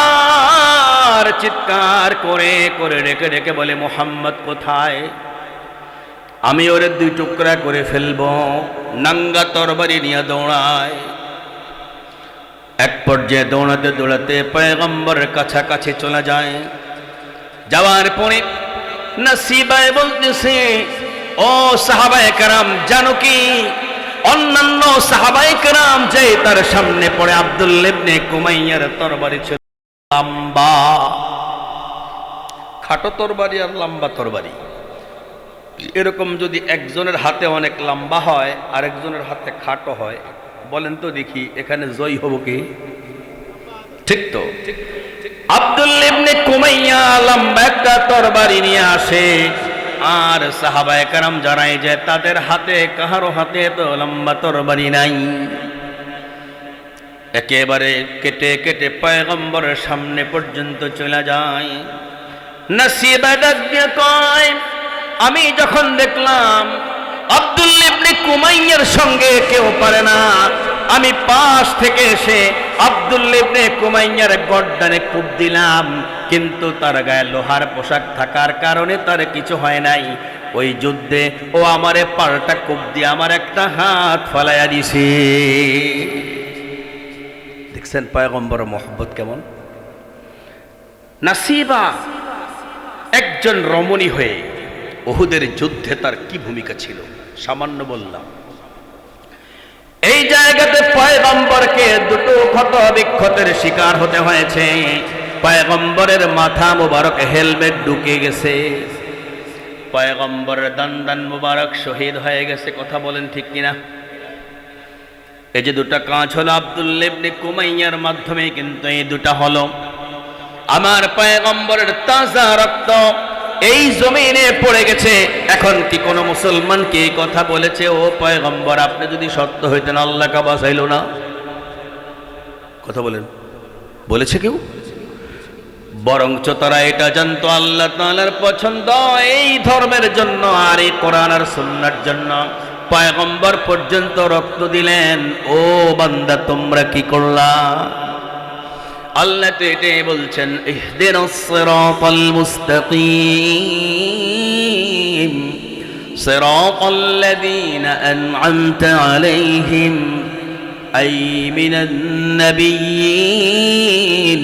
আর চিৎকার করে করে ডেকে ডেকে বলে, মুহাম্মদ কোথায়, আমি ওরে 2 টুকরা করে ফেলবো, নাঙ্গা তরবারি নিয়ে দৌড়ায়। এক পর্যায়ে দৌড়াতে দৌড়াতে পয়গম্বরের কাছাকাছি চলে যায়। যাওয়ার পরে নাসিবায় বলতেছে, ও সাহাবায়ে কেরাম, জানো কি অন্যান্য সাহাবায়ে কেরাম যে তার সামনে পড়ে আব্দুল্লাহ ইবনে কুমাইয়ার তরবারি ছিল লম্বা, খাটো তরবারি আর লম্বা তরবারি। এরকম যদি একজনের হাতে অনেক লম্বা হয় আর একজনের হাতে খাটো হয়, বলেন তো দেখি এখানে জয়ী হব কি? ঠিক তো? আব্দুল্লাহ ইবনে কুমাইয়া লম্বা একটা তরবারি নিয়ে আসে, আর সাহাবায়ে কেরাম জানায় যে তাদের হাতে, কাহারো হাতে তো লম্বা তরবারি নাই। একেবারে কেটে কেটে পয়গম্বরের সামনে পর্যন্ত চলে যায়। নাসিবা ডাক দিয়ে কয়, আমি যখন দেখলাম আব্দুল্লাহ ইবনে কুমাইয়ার সঙ্গে কেউ পারে না, আমি পাশ থেকে এসে আব্দুল্লাহ ইবনে কুমাইয়ার গর্দানে কোপ দিলাম, কিন্তু তার গায়ে লোহার পোশাক থাকার কারণে তার কিছু হয় নাই। ওই যুদ্ধে ও আমারে পাল্টা কোপ দিয়ে আমার একটা হাত ফালাইয়া দিছে। দেখছেন পয়গম্বরের মহব্বত কেমন? নাসিবা একজন রমণী হয়ে উহুদের যুদ্ধে তার কি ভূমিকা ছিল সামান্য বললাম। এই জায়গাতে পয়গম্বরকে 2টো ক্ষত বিক্ষতের শিকার হতে হয়েছে। পয়গম্বরের মাথা মুবারক হেলমেট ঢুকে গেছে, পয়গম্বরের দান মুবারক শহীদ হয়ে গেছে। কথা বলেন ঠিক কিনা? এই যে 2টা কাজ হলো আব্দুল্লাহ ইবনে কুমাইয়ার মাধ্যমে, কিন্তু এই 2টা হলো আমার পয়গম্বরের তাজা রক্ত এই জমিনে পড়ে গেছে। এখন কি কোনো মুসলমান কি এই কথা বলেছে, ও পয়গম্বর আপনি যদি সত্য হইতেন আল্লাহ কা বাঁচাইল না? কথা বলেন, বলেছে কেউ? বরঞ্চ তারা এটা জানতো আল্লাহ তাআলার পছন্দ এই ধর্মের জন্য আর এই কোরআন আর সুন্নাহর জন্য পয়গম্বর পর্যন্ত রক্ত দিলেন। ও বান্দা, তোমরা কি করলা? আল্লাহ তো এটাই বলছেন, ইহদিনাস সিরাতাল মুস্তাকিম সিরাতাল লাযীনা আন'আমতা আলাইহিম আই মিনান নাবিয়্যিন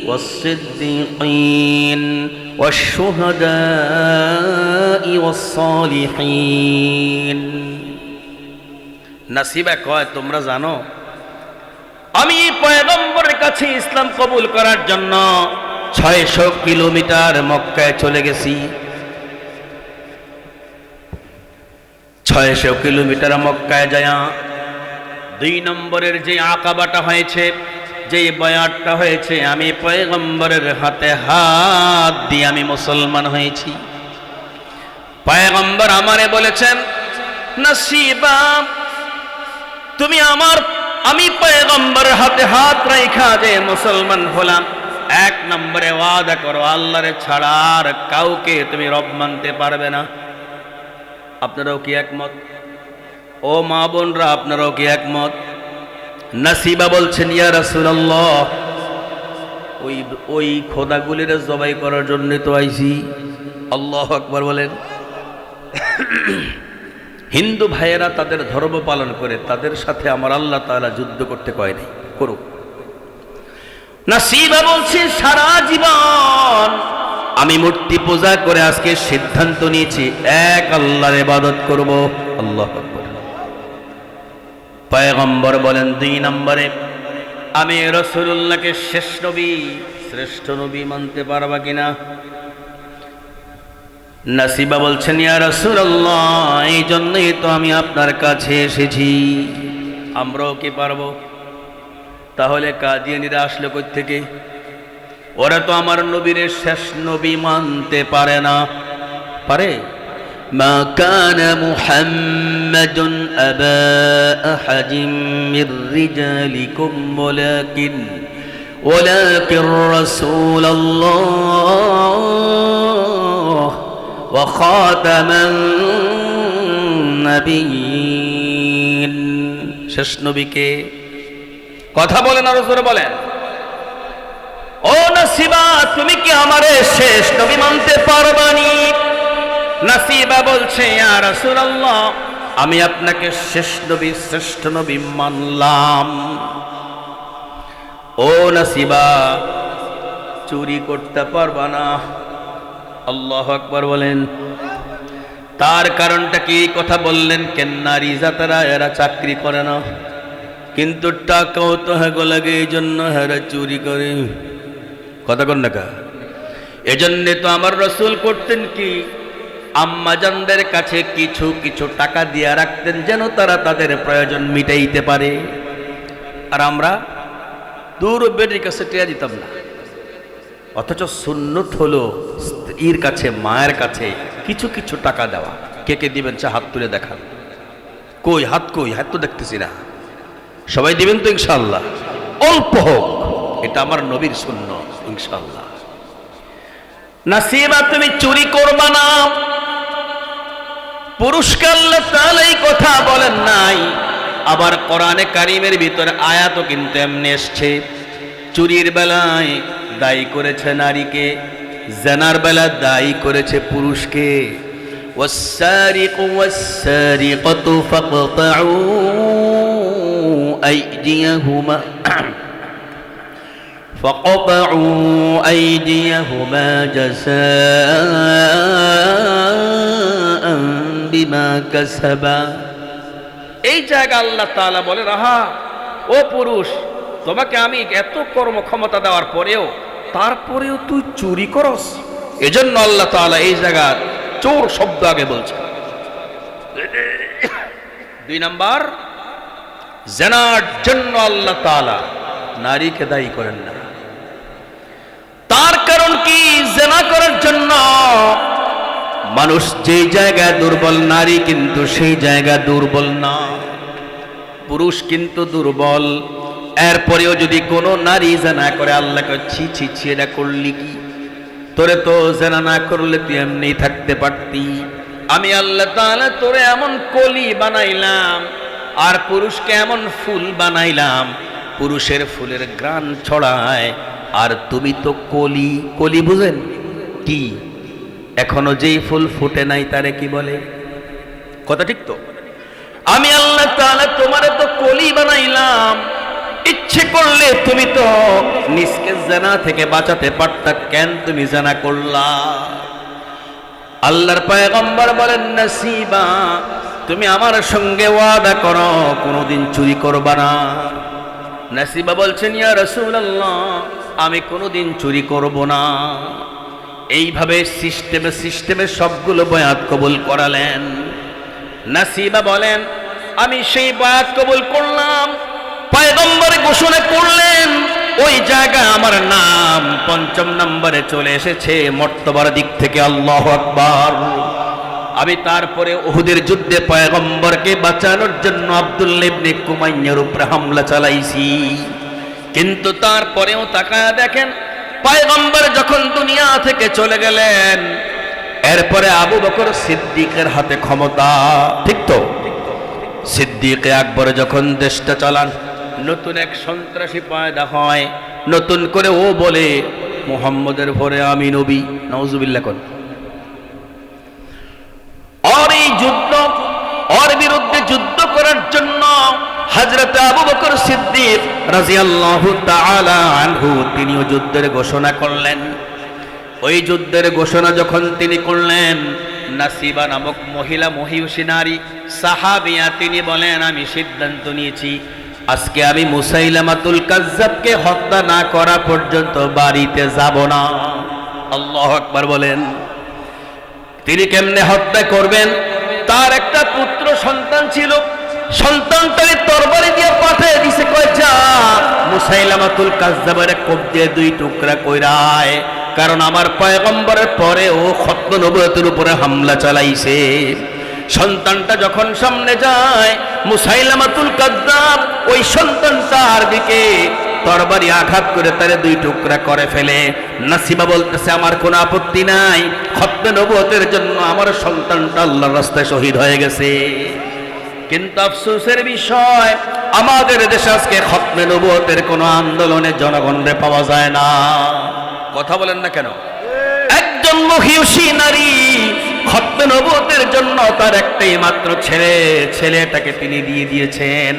ওয়াস-সিদ্দীকিন ওয়াশ-শুহাদা'i ওয়াস-সালিহিন। নাসিবা কয়, তোমরা জানো আমি পয়গম্বরের কাছে ইসলাম কবুল করার জন্য 600 কিলোমিটার মক্কায় চলে গেছি। 600 কিলোমিটার মক্কায় যায়া 2 নম্বরের যে আকাবাটা হয়েছে, যে বয়াতটা হয়েছে, আমি পয়গম্বরের হাতে হাত দিয়ে আমি মুসলমান হয়েছি। পয়গম্বর আমারে বলেছেন, নাসিবা তুমি আমি পয়গম্বরের হাতে হাত রাখা যে মুসলমান হলাম, 1 নম্বরে ওয়াদা করো আল্লাহরে ছাড়া আর কাউকে তুমি রব মানতে পারবে না। আপনারাও কি একমত? ও মা বোনরা, আপনারাও কি একমত? নাসিবা বলছেন, ইয়া রাসূলুল্লাহ, ওই খোদাগুলির জবাই করার জন্য তো আইছি। আল্লাহু আকবার বলেন। হিন্দু ভাইয়েরা তাদের ধর্ম পালন করে, তাদের সাথে আমার আল্লাহ তাআলা যুদ্ধ করতে কয় নাই, করুক। নাসিবা বলছে, সারা জীবন আমি মূর্তি পূজা করে আজকে সিদ্ধান্ত নিয়েছি এক আল্লাহর ইবাদত করব। আল্লাহু আকবার। পয়গম্বর বলেন, 2 নম্বরে আমি রাসূলুল্লাহকে শেষ নবী, শ্রেষ্ঠ নবী মানতে পারবা কিনা? নাসিবা বলছেন, ইয়া রাসূলুল্লাহ, এই জন্যই তো আমি আপনার কাছে এসেছি। আমরাও কি পারবো? তাহলে কাদিয়ানীরা আসলো কই থেকে? ওরা তো আমার নবীর শেষ নবী মানতে পারে না। পারে? মা কানা মুহাম্মাদুন আবা আহাদিম মির রিজালিকুম ওয়ালাকিন রাসূলুল্লাহ ওয়া খাতামান নাবিয়্যিন। শেষ নবীকে কথা বলেন আর জোরে বলেন। ও নাসিবা, তুমি কি আমারে শেষ নবী মানতে পারবানি? নাসিবা বলছে, ইয়া রাসূলুল্লাহ, আমি আপনাকে শেষ নবী, শ্রেষ্ঠ নবী মানলাম। ও নাসিবা, চুরি করতে পারবা না। আল্লাহু আকবার বলেন। তার কারণটা কি? কথা বললেন কেন? নারী জাতেরা এরা চাকরি করে না, কিন্তু টাকাও তো হেগো লাগে, এই জন্য হেরা চুরি করে। কথা কন না কা? এজন্যে তো আমার রাসূল করতেন কি, আম্মাজানদের কাছে কিছু কিছু টাকা দিয়ে রাখতেন, যেন তারা তাদের প্রয়োজন মিটাইতে পারে। আর আমরা দূর বেটির কাছে টিয়া দিতাম না। অথচ সুন্নত হলো স্ত্রীর কাছে, মায়ের কাছে কিছু কিছু টাকা দেওয়া। কে কে দিবেন চা হাত তুলে দেখান। কই হাত? কই হাত? তো দেখতেছি না। সবাই দিবেন তো ইনশাআল্লাহ? অল্প হোক, এটা আমার নবীর সুন্নাত ইনশাআল্লাহ। নাসিবা, তুমি চুরি করবা না। পুরুষকে আল্লাহ তাআলা এই কথা বলেন নাই। আবার কোরআনে কারীমের ভিতরে আয়াতও কিন্তু এমনি এসছে। চুরির বেলায় দায়ী করেছে নারীকে, জিনার বেলায় দায়ী করেছে পুরুষকে। ওয়াস-সারিকু ওয়াস-সারিকাতু ফাকতাউ আইদিয়াহুমা জাযাআআন বিমা কাসাবা। এই জায়গা আল্লাহ তাআলা বলে, রাহা ও পুরুষ, তোমাকে আমি এত কর্মক্ষমতা দেওয়ার পরেও তারপরেও তুই চুরি করস। এজন্য আল্লাহ তাআলা এই জায়গা চোর শব্দ আগে বলছে। 2 নাম্বার, জিনার জন্য আল্লাহ তাআলা নারীকে দায়ী করেন না। তার কারণ কি? জিনা করার জন্য মানুষ যে জায়গায় দুর্বল, নারী কিন্তু সেই জায়গায় দুর্বল না। পুরুষ কিন্তু দুর্বল। এরপরেও যদি কোনো নারী জিনা করে, আল্লাহকে ছি ছি ছি, এটা করলি কি? তোরে তো জিনা না করলে তুই এমনি থাকতে পারতি। আমি আল্লাহ তাআলা তোরে এমন কলি বানাইলাম আর পুরুষকে এমন ফুল বানাইলাম, পুরুষের ফুলের ঘ্রাণ ছড়ায়, আর তুমি তো কলি। কলি বুঝেন কি? এখনো যেই ফুল ফুটে নাই তারে কি বলে? কথা ঠিক তো? আমি আল্লাহ তাআলা তোমারে তো কলি বানাইলাম, ইচ্ছে করলে তুমি তো নিজকে জানা থেকে বাঁচাতে পারতা, কেন তুমি জানা করলা? আল্লাহর পয়গম্বর বলেন, নাসিবা তুমি আমার সঙ্গে ওয়াদা করো কোনোদিন চুরি করবা না। নাসিবা বলছেন, ইয়া রাসূলুল্লাহ আমি কোনোদিন চুরি করব না। এইভাবে সিস্টেমে সবগুলো বয়াত কবুল করালেন। নাসিবা বলেন, আমি সেই বয়াত কবুল করলাম। পয়গম্বর ঘোষণা করলেন, ওই জায়গায় আমার নাম ৫ম নম্বরে চলে এসেছে মর্তবার দিক থেকে। আল্লাহু আকবার। আমি তারপরে উহুদের যুদ্ধে পয়গম্বরকে বাঁচানোর জন্য আব্দুল্লাহ ইবনে কুমাইয়ার উপরে হামলা চালাইছি, কিন্তু তারপরেও তাকায়া দেখেন পয়গম্বর যখন দুনিয়া থেকে চলে গেলেন, এরপরে আবু বকর সিদ্দিকের হাতে ক্ষমতা। ঠিক তো? সিদ্দিকে আকবর যখন দেশটা চালান, নতুন এক সন্ত্রাসী পয়দা হয়, নতুন করে ও বলে মুহাম্মদের পরে আমি নবী। নাউজুবিল্লাহ। কোন আর এই যুদ্ধ, ওর বিরুদ্ধে যুদ্ধ করার জন্য হযরত আবু বকর সিদ্দিক রাদিয়াল্লাহু তাআলা আনহু তিনিও যুদ্ধের ঘোষণা করলেন। ওই যুদ্ধের ঘোষণা যখন তিনি করলেন, নাসিবা নামক মহিলা, মহিষী নারী সাহাবিয়া, তিনি বলেন আমি সিদ্ধান্ত নিয়েছি আজকে আমি মুসাইলামাতুল কাজ্জাবকে হত্যা না করা পর্যন্ত বাড়িতে যাব না। আল্লাহু আকবার বলেন। তিনি কেমনে হত্যা করবেন? তার একটা পুত্র সন্তান ছিল, সন্তানটাকে তরবারি দিয়ে পাঠিয়ে দিছে, কয় যা মুসাইলামাতুল কাজ্জাবের কোপ দিয়ে 2 টুকরা কইরায়, কারণ আমার পয়গম্বরের পরে ও খতম নবুয়তের উপরে হামলা চালাইছে। সন্তানটা যখন সামনে যায়, মুসাইলামাতুল কাজ্জাব ওই সন্তানটার দিকে তরবারি আঘাত করে তারে 2 টুকরা করে ফেলে। নাসিবা বলতেছে, আমার কোনো আপত্তি নাই, খতমে নবুয়তের জন্য আমার সন্তানটা আল্লাহর রাস্তায় শহীদ হয়ে গেছে। কিন্তু আফসোসের বিষয়, আমাদের দেশে আজকে খতমে নবুয়তের কোনো আন্দোলনে জনগণরে পাওয়া যায় না। কথা বলেন না কেন? একজন মহিষী নারী খতমে নবুয়তের জন্য তার একটাই মাত্র ছেলে, ছেলেটাকে তিনি দিয়ে দিয়েছেন।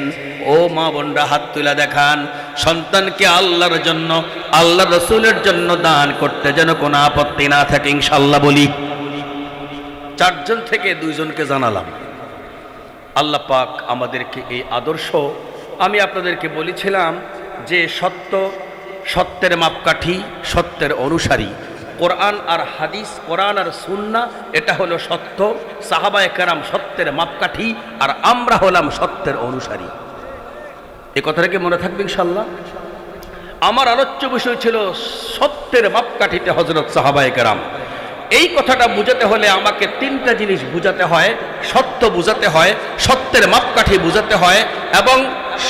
ও মা বোনরা হাত তুলে দেখান, সন্তানকে আল্লাহর জন্য, আল্লাহ রসুলের জন্য দান করতে যেন কোনো আপত্তি না থাকে ইনশাআল্লাহ বলি। 4 জন থেকে 2 জনকে জানালাম। আল্লাহ পাক আমাদেরকে এই আদর্শ, আমি আপনাদেরকে বলেছিলাম যে সত্য, সত্যের মাপকাঠি, সত্যের অনুসারী, কোরআন আর হাদিস, কোরআন আর সুন্নাহ, এটা হলো সত্য। সাহাবায়ে কেরাম সত্যের মাপকাঠি, আর আমরা হলাম সত্যের অনুসারী। এই কথাটাকে মনে থাকবে ইনশাআল্লাহ। আমার আলোচ্য বিষয় ছিল সত্যের মাপকাঠিতে হযরত সাহাবায়ে কেরাম। এই কথাটা বুঝাতে হলে আমাকে 3টা জিনিস বুঝাতে হয়। সত্য বুঝাতে হয়, সত্যের মাপকাঠি বুঝাতে হয়, এবং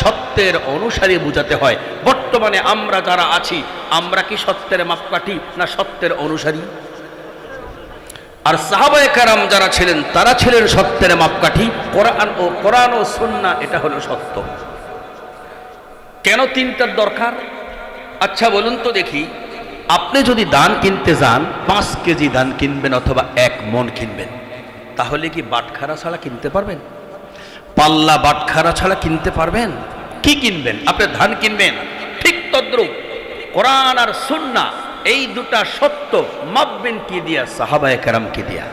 সত্যের অনুসারী বুঝাতে হয়। বর্তমানে আমরা যারা আছি, আমরা কি সত্যের মাপকাঠি না সত্যের অনুসারী? আর সাহাবায়ে কেরাম যারা ছিলেন, তারা ছিলেন সত্যের মাপকাঠি। কোরআন ও সুন্নাহ এটা হলো সত্য। কেন 3টার দরকার? আচ্ছা বলুন তো দেখি, আপনি যদি ধান কিনতে যান, 5 কেজি ধান কিনবেন অথবা 1 মণ কিনবেন, তাহলে কি বাটখারা ছাড়া কিনতে পারবেন? পাল্লা বাটখারা ছাড়া কিনতে পারবেন? কি কিনবেন? আপনি ধান কিনবেন। ঠিক তদ্রূপ কোরআন আর সুন্নাহ, এই 2টা সত্য মাপবেন কি দিয়া? সাহাবায়ে কেরামকে দিয়া।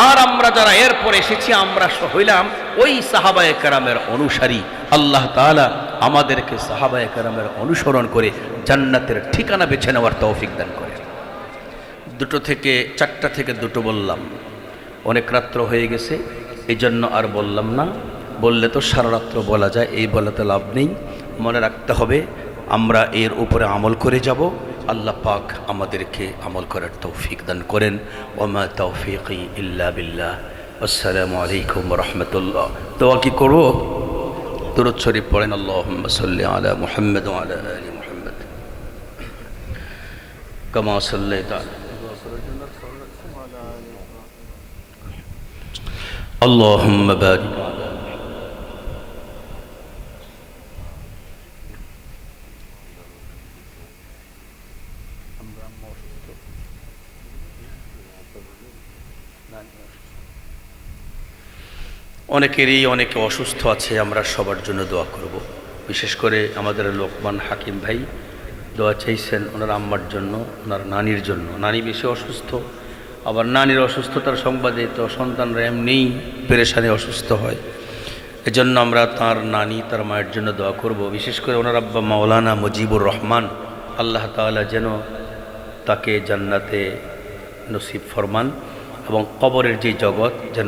আর আমরা যারা এরপর এসেছি, আমরা হইলাম ওই সাহাবায়ে কেরামের অনুসারী। আল্লাহ তাআলা আমাদেরকে সাহাবায়ে কেরামের অনুসরণ করে জান্নাতের ঠিকানা বেছে নেওয়ার তৌফিক দান করে। 2 থেকে 4টা থেকে 2 বললাম, অনেক রাত্র হয়ে গেছে, এই জন্য আর বললাম না। বললে তো সারা রাত্র বলা যায়, এই বলাতে লাভ নেই। মনে রাখতে হবে, আমরা এর উপরে আমল করে যাব। আল্লাহ পাক আমাদেরকে আমল করার তৌফিক দান করেন। ওমা তৌফিকি ইল্লা বিল্লাহ। আসসালামু আলাইকুম ওয়া রাহমাতুল্লাহ। দোয়া কি করব? দুরূদ শরীফ পড়েন। আল্লাহুম্মা সাল্লি আলা মুহাম্মাদ ওয়া আলা আলি মুহাম্মাদ কামা সাল্লাইতা আলা আল্লাহুম্মা বারিক অসুস্থ, অনেকেরই অনেকে অসুস্থ আছে, আমরা সবার জন্য দোয়া করব। বিশেষ করে আমাদের লোকমান হাকিম ভাই দোয়া চাইছেন ওনার আম্মার জন্য, ওনার নানির জন্য। নানি বেশি অসুস্থ, আবার নানির অসুস্থতার সংবাদে তো সন্তানরা এমনিই পেরেশানে অসুস্থ হয়। এজন্য আমরা তার নানি, তার মায়ের জন্য দোয়া করব। বিশেষ করে ওনার আব্বা মাওলানা মুজিবুর রহমান, আল্লাহ তাআলা যেন তাকে জান্নাতে নসিব ফরমান এবং কবরের যে জগৎ যেন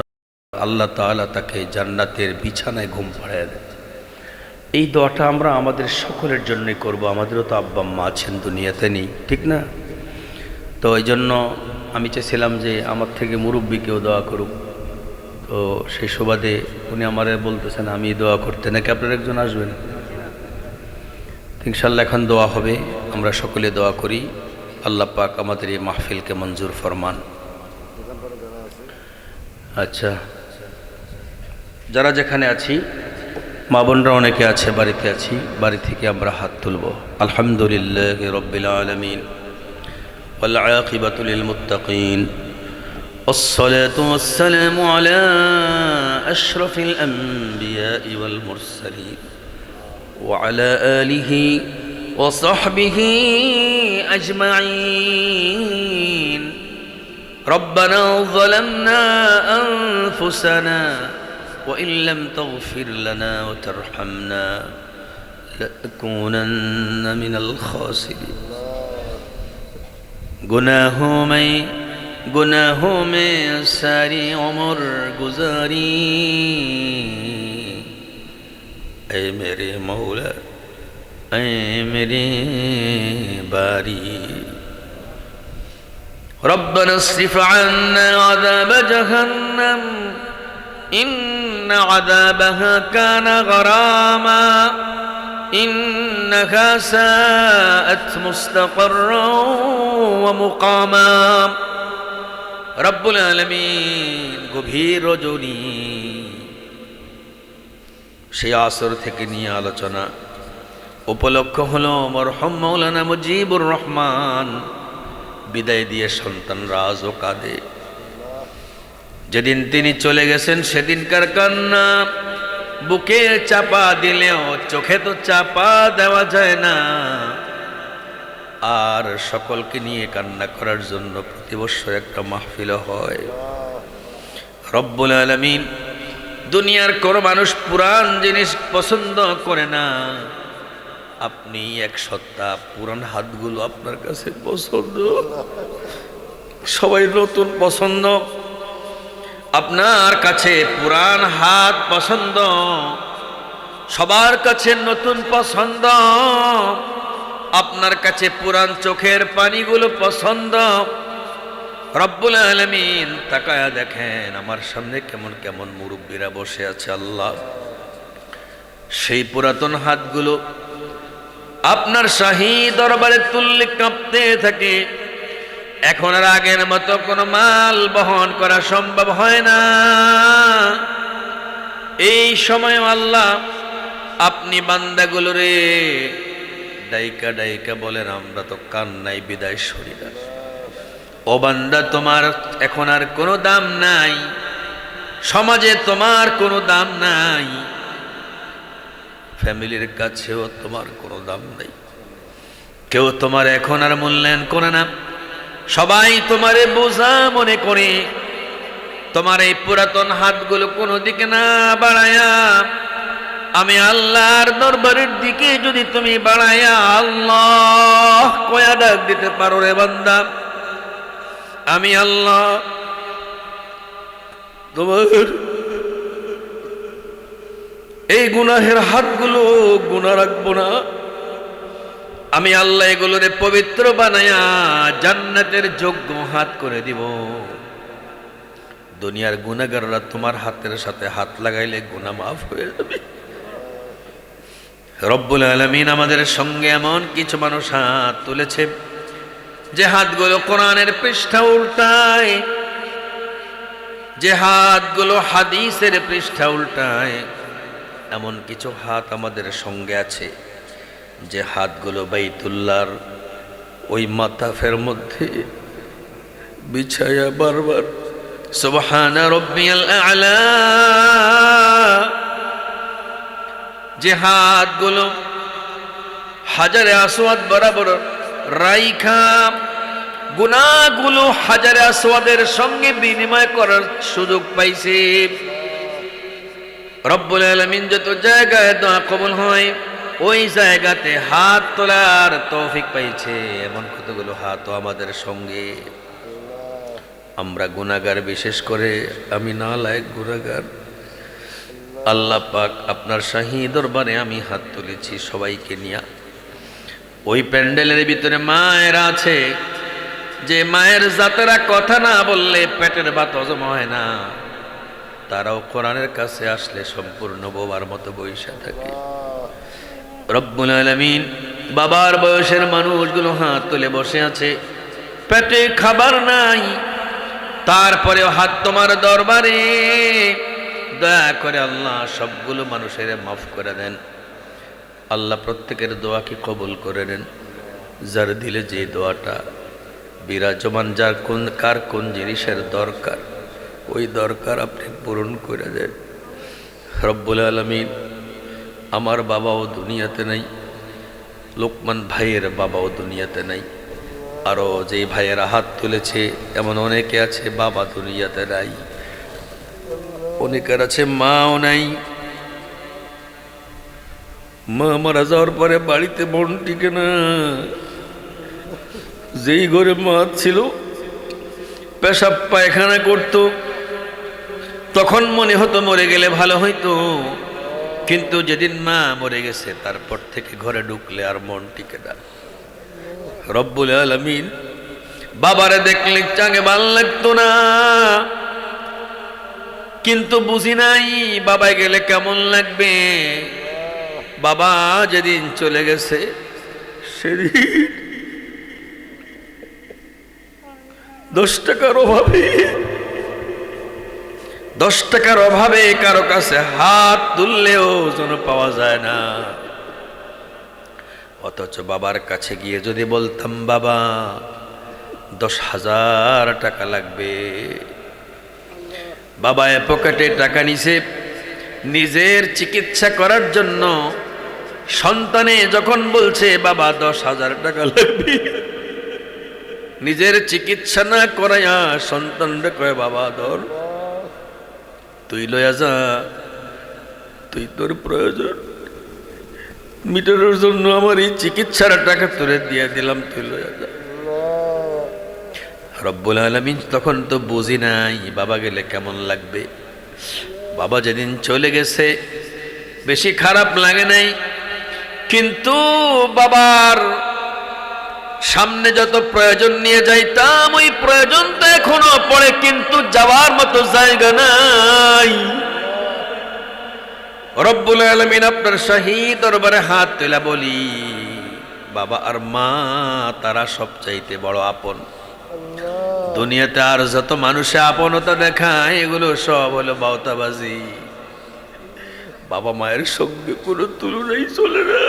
আল্লাহ তাআলা তাকে জান্নাতের বিছানায় ঘুম পাড়ায় দেয়। এই দোয়াটা আমরা আমাদের সকলের জন্যই করব। আমাদেরও তো আব্বা আম্মা আছেন, দুনিয়াতে নেই, ঠিক না? তো এই জন্য আমি চেয়েছিলাম যে আমার থেকে মুরব্বী কেউ দোয়া করুক। তো সেই সুবাদে উনি আমারে বলতেছেন আমি দোয়া করতে, নাকি আপনার একজন আসবেন? ইনশাআল্লাহ এখন দোয়া হবে, আমরা সকলে দোয়া করি। আল্লাহ পাক আমাদের এই মাহফিলকে মঞ্জুর ফরমান। আচ্ছা, যারা যেখানে আছি, মা বোনরা অনেকে আছে, বাড়িতে আছি, বাড়ি থেকে আমরা হাত তুলব। আলহামদুলিল্লাহি রাব্বিল আলামিন ওয়াল আকিবাতু লিল মুত্তাকিন والصلاة والسلام على أشرف الأنبياء والمرسلين وعلى آله وصحبه أجمعين. ربنا ظلمنا أنفسنا وإن لم تغفر لنا وترحمنا لنكونن من الخاسرين. गुनाहों में सारी उम्र गुजारी, ऐ मेरे मौला ऐ मेरे बारी. रब्बना अस्रिफ अन्ना अज़ाब जहन्नम इन्न अज़ाबहा काना गरामा इन्नहा साअत मुस्तक़र्रा व मुक़ामा. রব্বুল আলামিন গভীর রজনী, সেই আসর থেকে নিয়ে আলোচনা উপলক্ষ হলো মরহুম মাওলানা মুজিবুর রহমান বিদায় দিয়ে সন্তানরা আজও কাঁদে। যেদিন তিনি চলে গেছেন সেদিনকার কান্না বুকে চাপা দিলেও চোখে তো চাপা দেওয়া যায় না। আর সকলকে নিয়ে কান্না করার জন্য প্রতি বছর একটা মাহফিল হয়। রব্বুল আলামিন দুনিয়ার কোন মানুষ পুরান জিনিস পছন্দ করে না, আপনি এক সত্তা, পুরান হাতগুলো আপনার কাছে পছন্দ, সবাই নতুন পছন্দ, আপনার কাছে পুরান হাত পছন্দ, সবার কাছে নতুন পছন্দ, আপনার কাছে পুরান চোখের পানিগুলো পছন্দ। রব্বুল আলামিন তাকায়া দেখেন আমার সামনে কেমন কেমন মুরব্বীরা বসে আছে। আল্লাহ, সেই পুরাতন হাতগুলো আপনার শাহী দরবারে তুললে কাঁপতে থাকে। এখন আর আগের মতো কোনো মাল বহন করা সম্ভব হয় না। এই সময় আল্লাহ আপনি বান্দাগুলোরে ডাইকা ডাইকা বলেন, আমরা তো কান্নাই বিদায় সরি না। ও বান্দা, তোমার এখন আর কোনো দাম নাই, সমাজে তোমার কোনো দাম নাই, ফ্যামিলির কাছেও তোমার কোনো দাম নাই, কেউ তোমার এখন আর মূল্যায়ন করে না। সবাই তোমারে বোঝা মনে করে। তোমার এই পুরাতন হাতগুলো কোনো দিকে না বাড়ায়া আমি আল্লাহর দরবারের দিকে যদি তুমি বাড়ায়া আল্লাহ কয়া ডাক দিতে পারো, রে বান্দা আমি আল্লাহ তোমার এই গুনাহের হাতগুলো গুনাহ রাখবো না, আমি আল্লাহ এগুলোরে পবিত্র বানায়া জান্নাতের যোগ্য হাত করে দিব। দুনিয়ার গুনাহগাররা তোমার হাতের সাথে হাত লাগাইলে গুনাহ মাফ হয়ে যাবে। রব্বুল আলামিন আমাদের সঙ্গে এমন কিছু মানুষ হাত তুলেছে যে হাতগুলো কোরআনের পৃষ্ঠা উল্টায়, যে হাতগুলো হাদিসের পৃষ্ঠা উল্টায়। এমন কিছু হাত আমাদের সঙ্গে আছে যে হাতগুলো বাইতুল্লাহর ওই মাতাফের মধ্যে বিছায়া বারবার সুবহানা রাব্বিয়াল আ'লা, যে হাতগুলো হাজারে আসওয়াদ বরাবর রাইখা গুনাহগুলো হাজারে আসওয়াদের সঙ্গে বিনিময় করার সুযোগ পাইছে। রব্বুল আলামিন যত জায়গায় দোয়া কবুল হয় ওই জায়গাতে হাত তোলার তৌফিক পাইছে এমন কতগুলো হাতও আমাদের সঙ্গে। আমরা গুনাহগার, বিশেষ করে আমি নালায়েক গুনাহগার। আল্লাহ পাক আপনার শাহী দরবারে আমি হাত তুলেছি সবাইকে নিয়ে। ওই প্যান্ডেলের ভিতরে মায়েরা আছে, যে মায়ের জাতেরা কথা না বললে পেটের ভাত হজম হয় না, তারাও কোরআনের কাছে আসলে সম্পূর্ণ বোবার মতো বইসা থাকে। রব্বুল আলামিন বাবার বয়সের মানুষগুলো হাত তুলে বসে আছে, পেটে খাবার নাই, তারপরেও হাত তোমার দরবারে। দয়া করে আল্লাহ সবগুলো মানুষের মাফ করে দেন। আল্লাহ প্রত্যেকের দোয়াকে কবুল করে নেন। যার দিলে যে দোয়াটা বিরাজমান, যার কার কোন জিনিসের দরকার, ওই দরকার আপনি পূরণ করে দেন। রব্বুল আলামিন আমার বাবাও দুনিয়াতে নাই, লোকমান ভাইয়ের বাবাও দুনিয়াতে নাই, আরও যে ভাইয়েরা হাত তুলেছে এমন অনেকে আছে বাবা দুনিয়াতে নাই, অনেকের আছে মাও নাই। মা মারা যাওয়ার পরে বাড়িতে মন টিকে না। যেই ঘরে মা ছিল পেশাব পায়খানা করত, তখন মনে হতো মরে গেলে ভালো হইতো, কিন্তু যেদিন মা মরে গেছে তারপর থেকে ঘরে ঢুকলে আর মন টিকে না। রব্বুল আলামিন বাবারে দেখলে চাঙে ভাল লাগতো না, কিন্তু বুঝি নাই বাবা গেলে কেমন লাগবে। বাবা যেদিন চলে গেছে সেদিন 10 টাকার অভাবে কারো কাছে হাত তুললেও যেন পাওয়া যায় না। অথচ বাবার কাছে গিয়ে যদি বলতাম বাবা 10,000 টাকা লাগবে, বাবা পকেটে টাকা নিছে নিজের চিকিৎসা করার জন্য। সন্তানে যখন বলছে বাবা 10,000 টাকা লাগবে, নিজের চিকিৎসা না করাইয়া সন্তানরে কয় বাবা ধর, তুই লয়া যা, তুই তোর প্রয়োজন মিটানোর জন্য আমার এই চিকিৎসার টাকা তোরে দিয়ে দিলাম, তুই লয়া যা। রব্বুল আলামিন তখন তো বুঝি নাই বাবা গেলে কেমন লাগবে। বাবা যেদিন চলে গেছে বেশি খারাপ লাগে নাই, কিন্তু বাবার সামনে যত প্রয়োজন নিয়ে যাইতাম ওই প্রয়োজনটা এখনো পড়ে, কিন্তু যাওয়ার মতো জায়গা নাই। রব্বুল আলামিন আপনার শাহী দরবারে হাত তুলে বলি, বাবা আর মা তারা সবচাইতে বড় আপন। দুনিয়াতে আর যত মানুষে আপনতা দেখায় এগুলো সব হলো বাউতাবাজি। বাবা মায়ের সঙ্গে কোনো তুলনাই চলে না।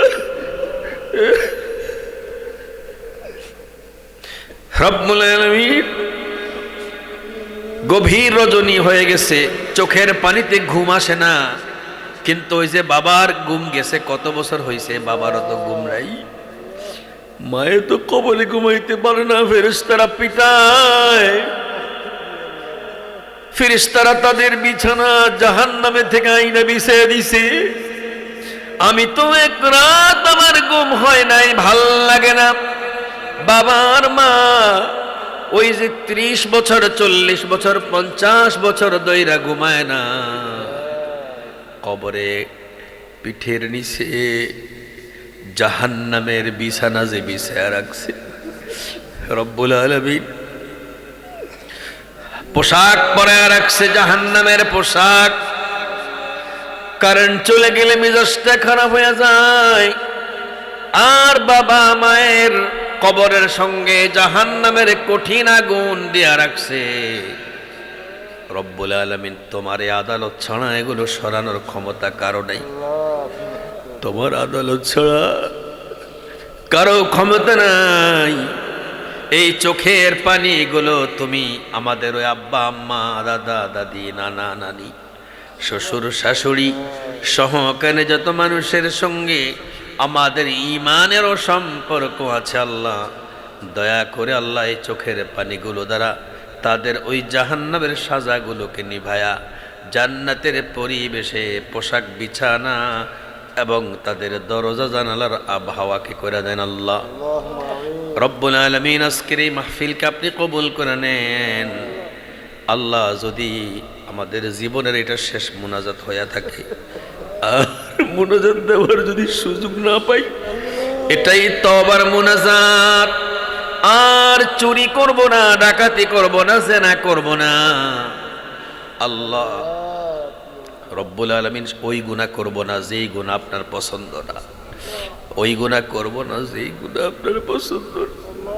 রব্বুল আলামিন গভীর রজনী হয়ে গেছে, চোখের পানিতে ঘুম আসে না, কিন্তু ওই যে বাবার ঘুম গেছে কত বছর হয়েছে, বাবারও তো ঘুম নাই। মায়ে তো কবলে ঘুমাইতে পারে না, ফেরেশতারা পিটায়। ফেরেশতারা তাদের বিছানা জাহান্নামে থেকে আইনা বিছিয়ে দিছে। আমি তো এক রাত আমার ঘুম হয় নাই, ভাল লাগে না। বাবার মা ওই যে 30 বছর 40 বছর 50 বছর দইরা ঘুমায় না, কবরে পিঠের নিচে জাহান্নামের বিছানা যে বিছায়া রাখছে। রব্বুল আলামিন পোশাক পরে রাখছে জাহান্নামের পোশাক। কারেন্ট চলে গেলে মেজাজটা খারাপ হয়ে যায়। আর বাবা মায়ের কবরের সঙ্গে জাহান্নামের কঠিন আগুন দিয়া রাখছে। রব্বুল আলামিন তোমার এই আদালত ছাড়া এগুলো সরানোর ক্ষমতা কারো নাই। তোমার আদালত ছাড়া কারো ক্ষমতা নাই। এই চোখের পানিগুলো তুমি আমাদের ওই আব্বা আম্মা দাদা দাদি নানা নানি শ্বশুর শাশুড়ি সহকারে যত মানুষের সঙ্গে আমাদের ঈমানেরও সম্পর্ক আছে আল্লাহ, দয়া করে আল্লাহ এই চোখের পানিগুলো দ্বারা তাদের ওই জাহান্নামের সাজাগুলোকে নিভায়া জান্নাতের পরিবেশে পোশাক বিছানা এবং তাদের দরজা জানালার আবহাওয়াকে করে দেন আল্লাহ। রব্বুল আলামিন আজকের এই মাহফিলকে আপনি কবুল করে নেন আল্লাহ। যদি আমাদের জীবনের এটা শেষ মুনাজাত হয়ে থাকে আর মুনাজাত দেওয়ার যদি সুযোগ না পাই, এটাই তওবার মুনাজাত। আর চুরি করব না, ডাকাতি করব না, জেনা করব না আল্লাহ রব্বুল আলামিন। ওই গুনাহ করব না যেই গুনাহ আপনার পছন্দ না, ওই গুনাহ করব না যেই গুনাহ আপনার পছন্দ না।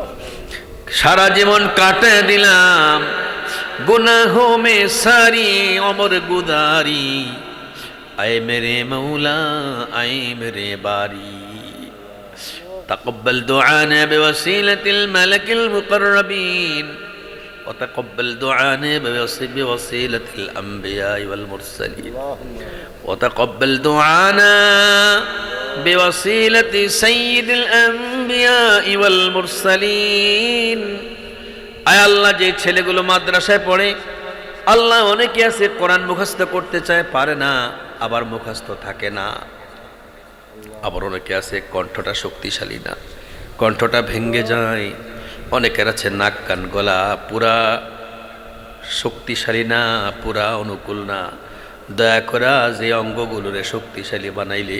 সারা জীবন কাটে দিলাম গুনাহোं में सारी उम्र गुजारी, आए मेरे मौला आए मेरे बारी, तक़ब्बल दुआना बिवसीलतिल मलकिल मुक़र्रबीन وتقبل دعانا بوسيلة الأنبياء والمرسلين وتقبل دعانا بوسيلة سيد الأنبياء والمرسلين। আয় আল্লাহ, যে ছেলেগুলো মাদ্রাসায় পড়ে আল্লাহ, অনেকে আছে কোরআন মুখস্থ করতে চায় পারে না, আবার মুখস্থ থাকে না। আবার অনেকে আছে কণ্ঠটা শক্তিশালী না, কণ্ঠটা ভেঙে যায়। অনেকের আছে নাক কান গলা পুরা শক্তিশালী না, পুরা অনুকূল না। দয়া করা যে অঙ্গগুলোরে শক্তিশালী বানাইলে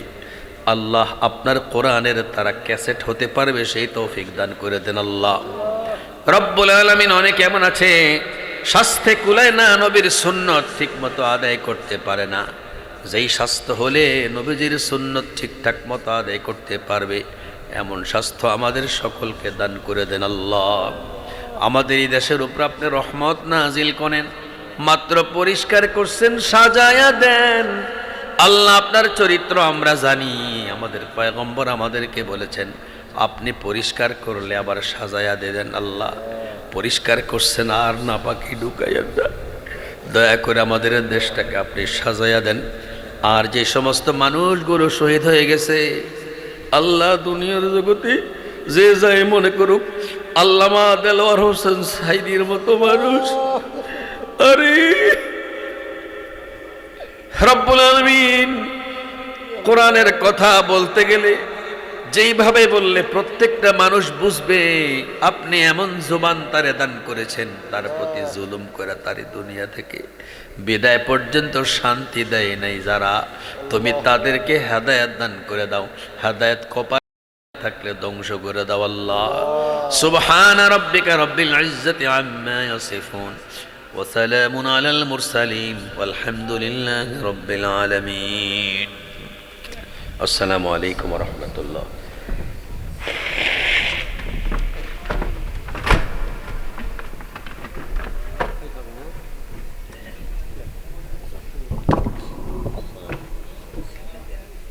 আল্লাহ আপনার কোরআনের তারা ক্যাসেট হতে পারবে সেই তৌফিক দান করে দেন আল্লাহ রব্বুল আলামিন। অনেক এমন আছে স্বাস্থ্যে কুলায় না, নবীর সুন্নত ঠিক মতো আদায় করতে পারে না। যেই স্বাস্থ্য হলে নবীজির সুন্নত ঠিকঠাক মতো আদায় করতে পারবে এমন স্বাস্থ্য আমাদের সকলকে দান করে দেন আল্লাহ। আমাদের এই দেশের উপর আপনি রহমত নাজিল করেন, মাত্র পরিষ্কার করছেন, সাজায়া দেন আল্লাহ। আপনার চরিত্র আমরা জানি, আমাদের পয়গম্বর আমাদেরকে বলেছেন আপনি পরিষ্কার করলে আবার সাজায়া দেন আল্লাহ। পরিষ্কার করছেন আর না পাখি ঢুকাইয়া দেন। দয়া করে আমাদের দেশটাকে আপনি সাজায়া দেন। আর যে সমস্ত মানুষগুলো শহীদ হয়ে গেছে আল্লাহ, দুনিয়ার জগতে যে যাই মনে করুক, আল্লামা দেলোয়ার হোসেন সাইদির মতো মানুষ, আরে রব্বুল আলামিন কোরআনের কথা বলতে গেলে যেইভাবে বললে প্রত্যেকটা মানুষ বুঝবে, আপনি এমন জবান তারে দান করেছেন, তার প্রতি জুলুম করে তারে দুনিয়া থেকে বিদায় পর্যন্ত শান্তি দেয় নাই যারা, তুমি তাদেরকে হেদায়েত দান করে দাও। হেদায়েত কপালে থাকলে ধ্বংস করে দাও আল্লাহ। সুবহানা রাব্বিকা রাব্বিল ইজ্জাতি আম্মা ইয়াসিফুন ওয়া সালামুন আলাল মুরসালিন ওয়ালহামদুলিল্লাহি রাব্বিল আলামিন। আসসালামু আলাইকুম ওয়া রাহমাতুল্লাহ।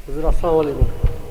হুজুর আসসালামু আলাইকুম।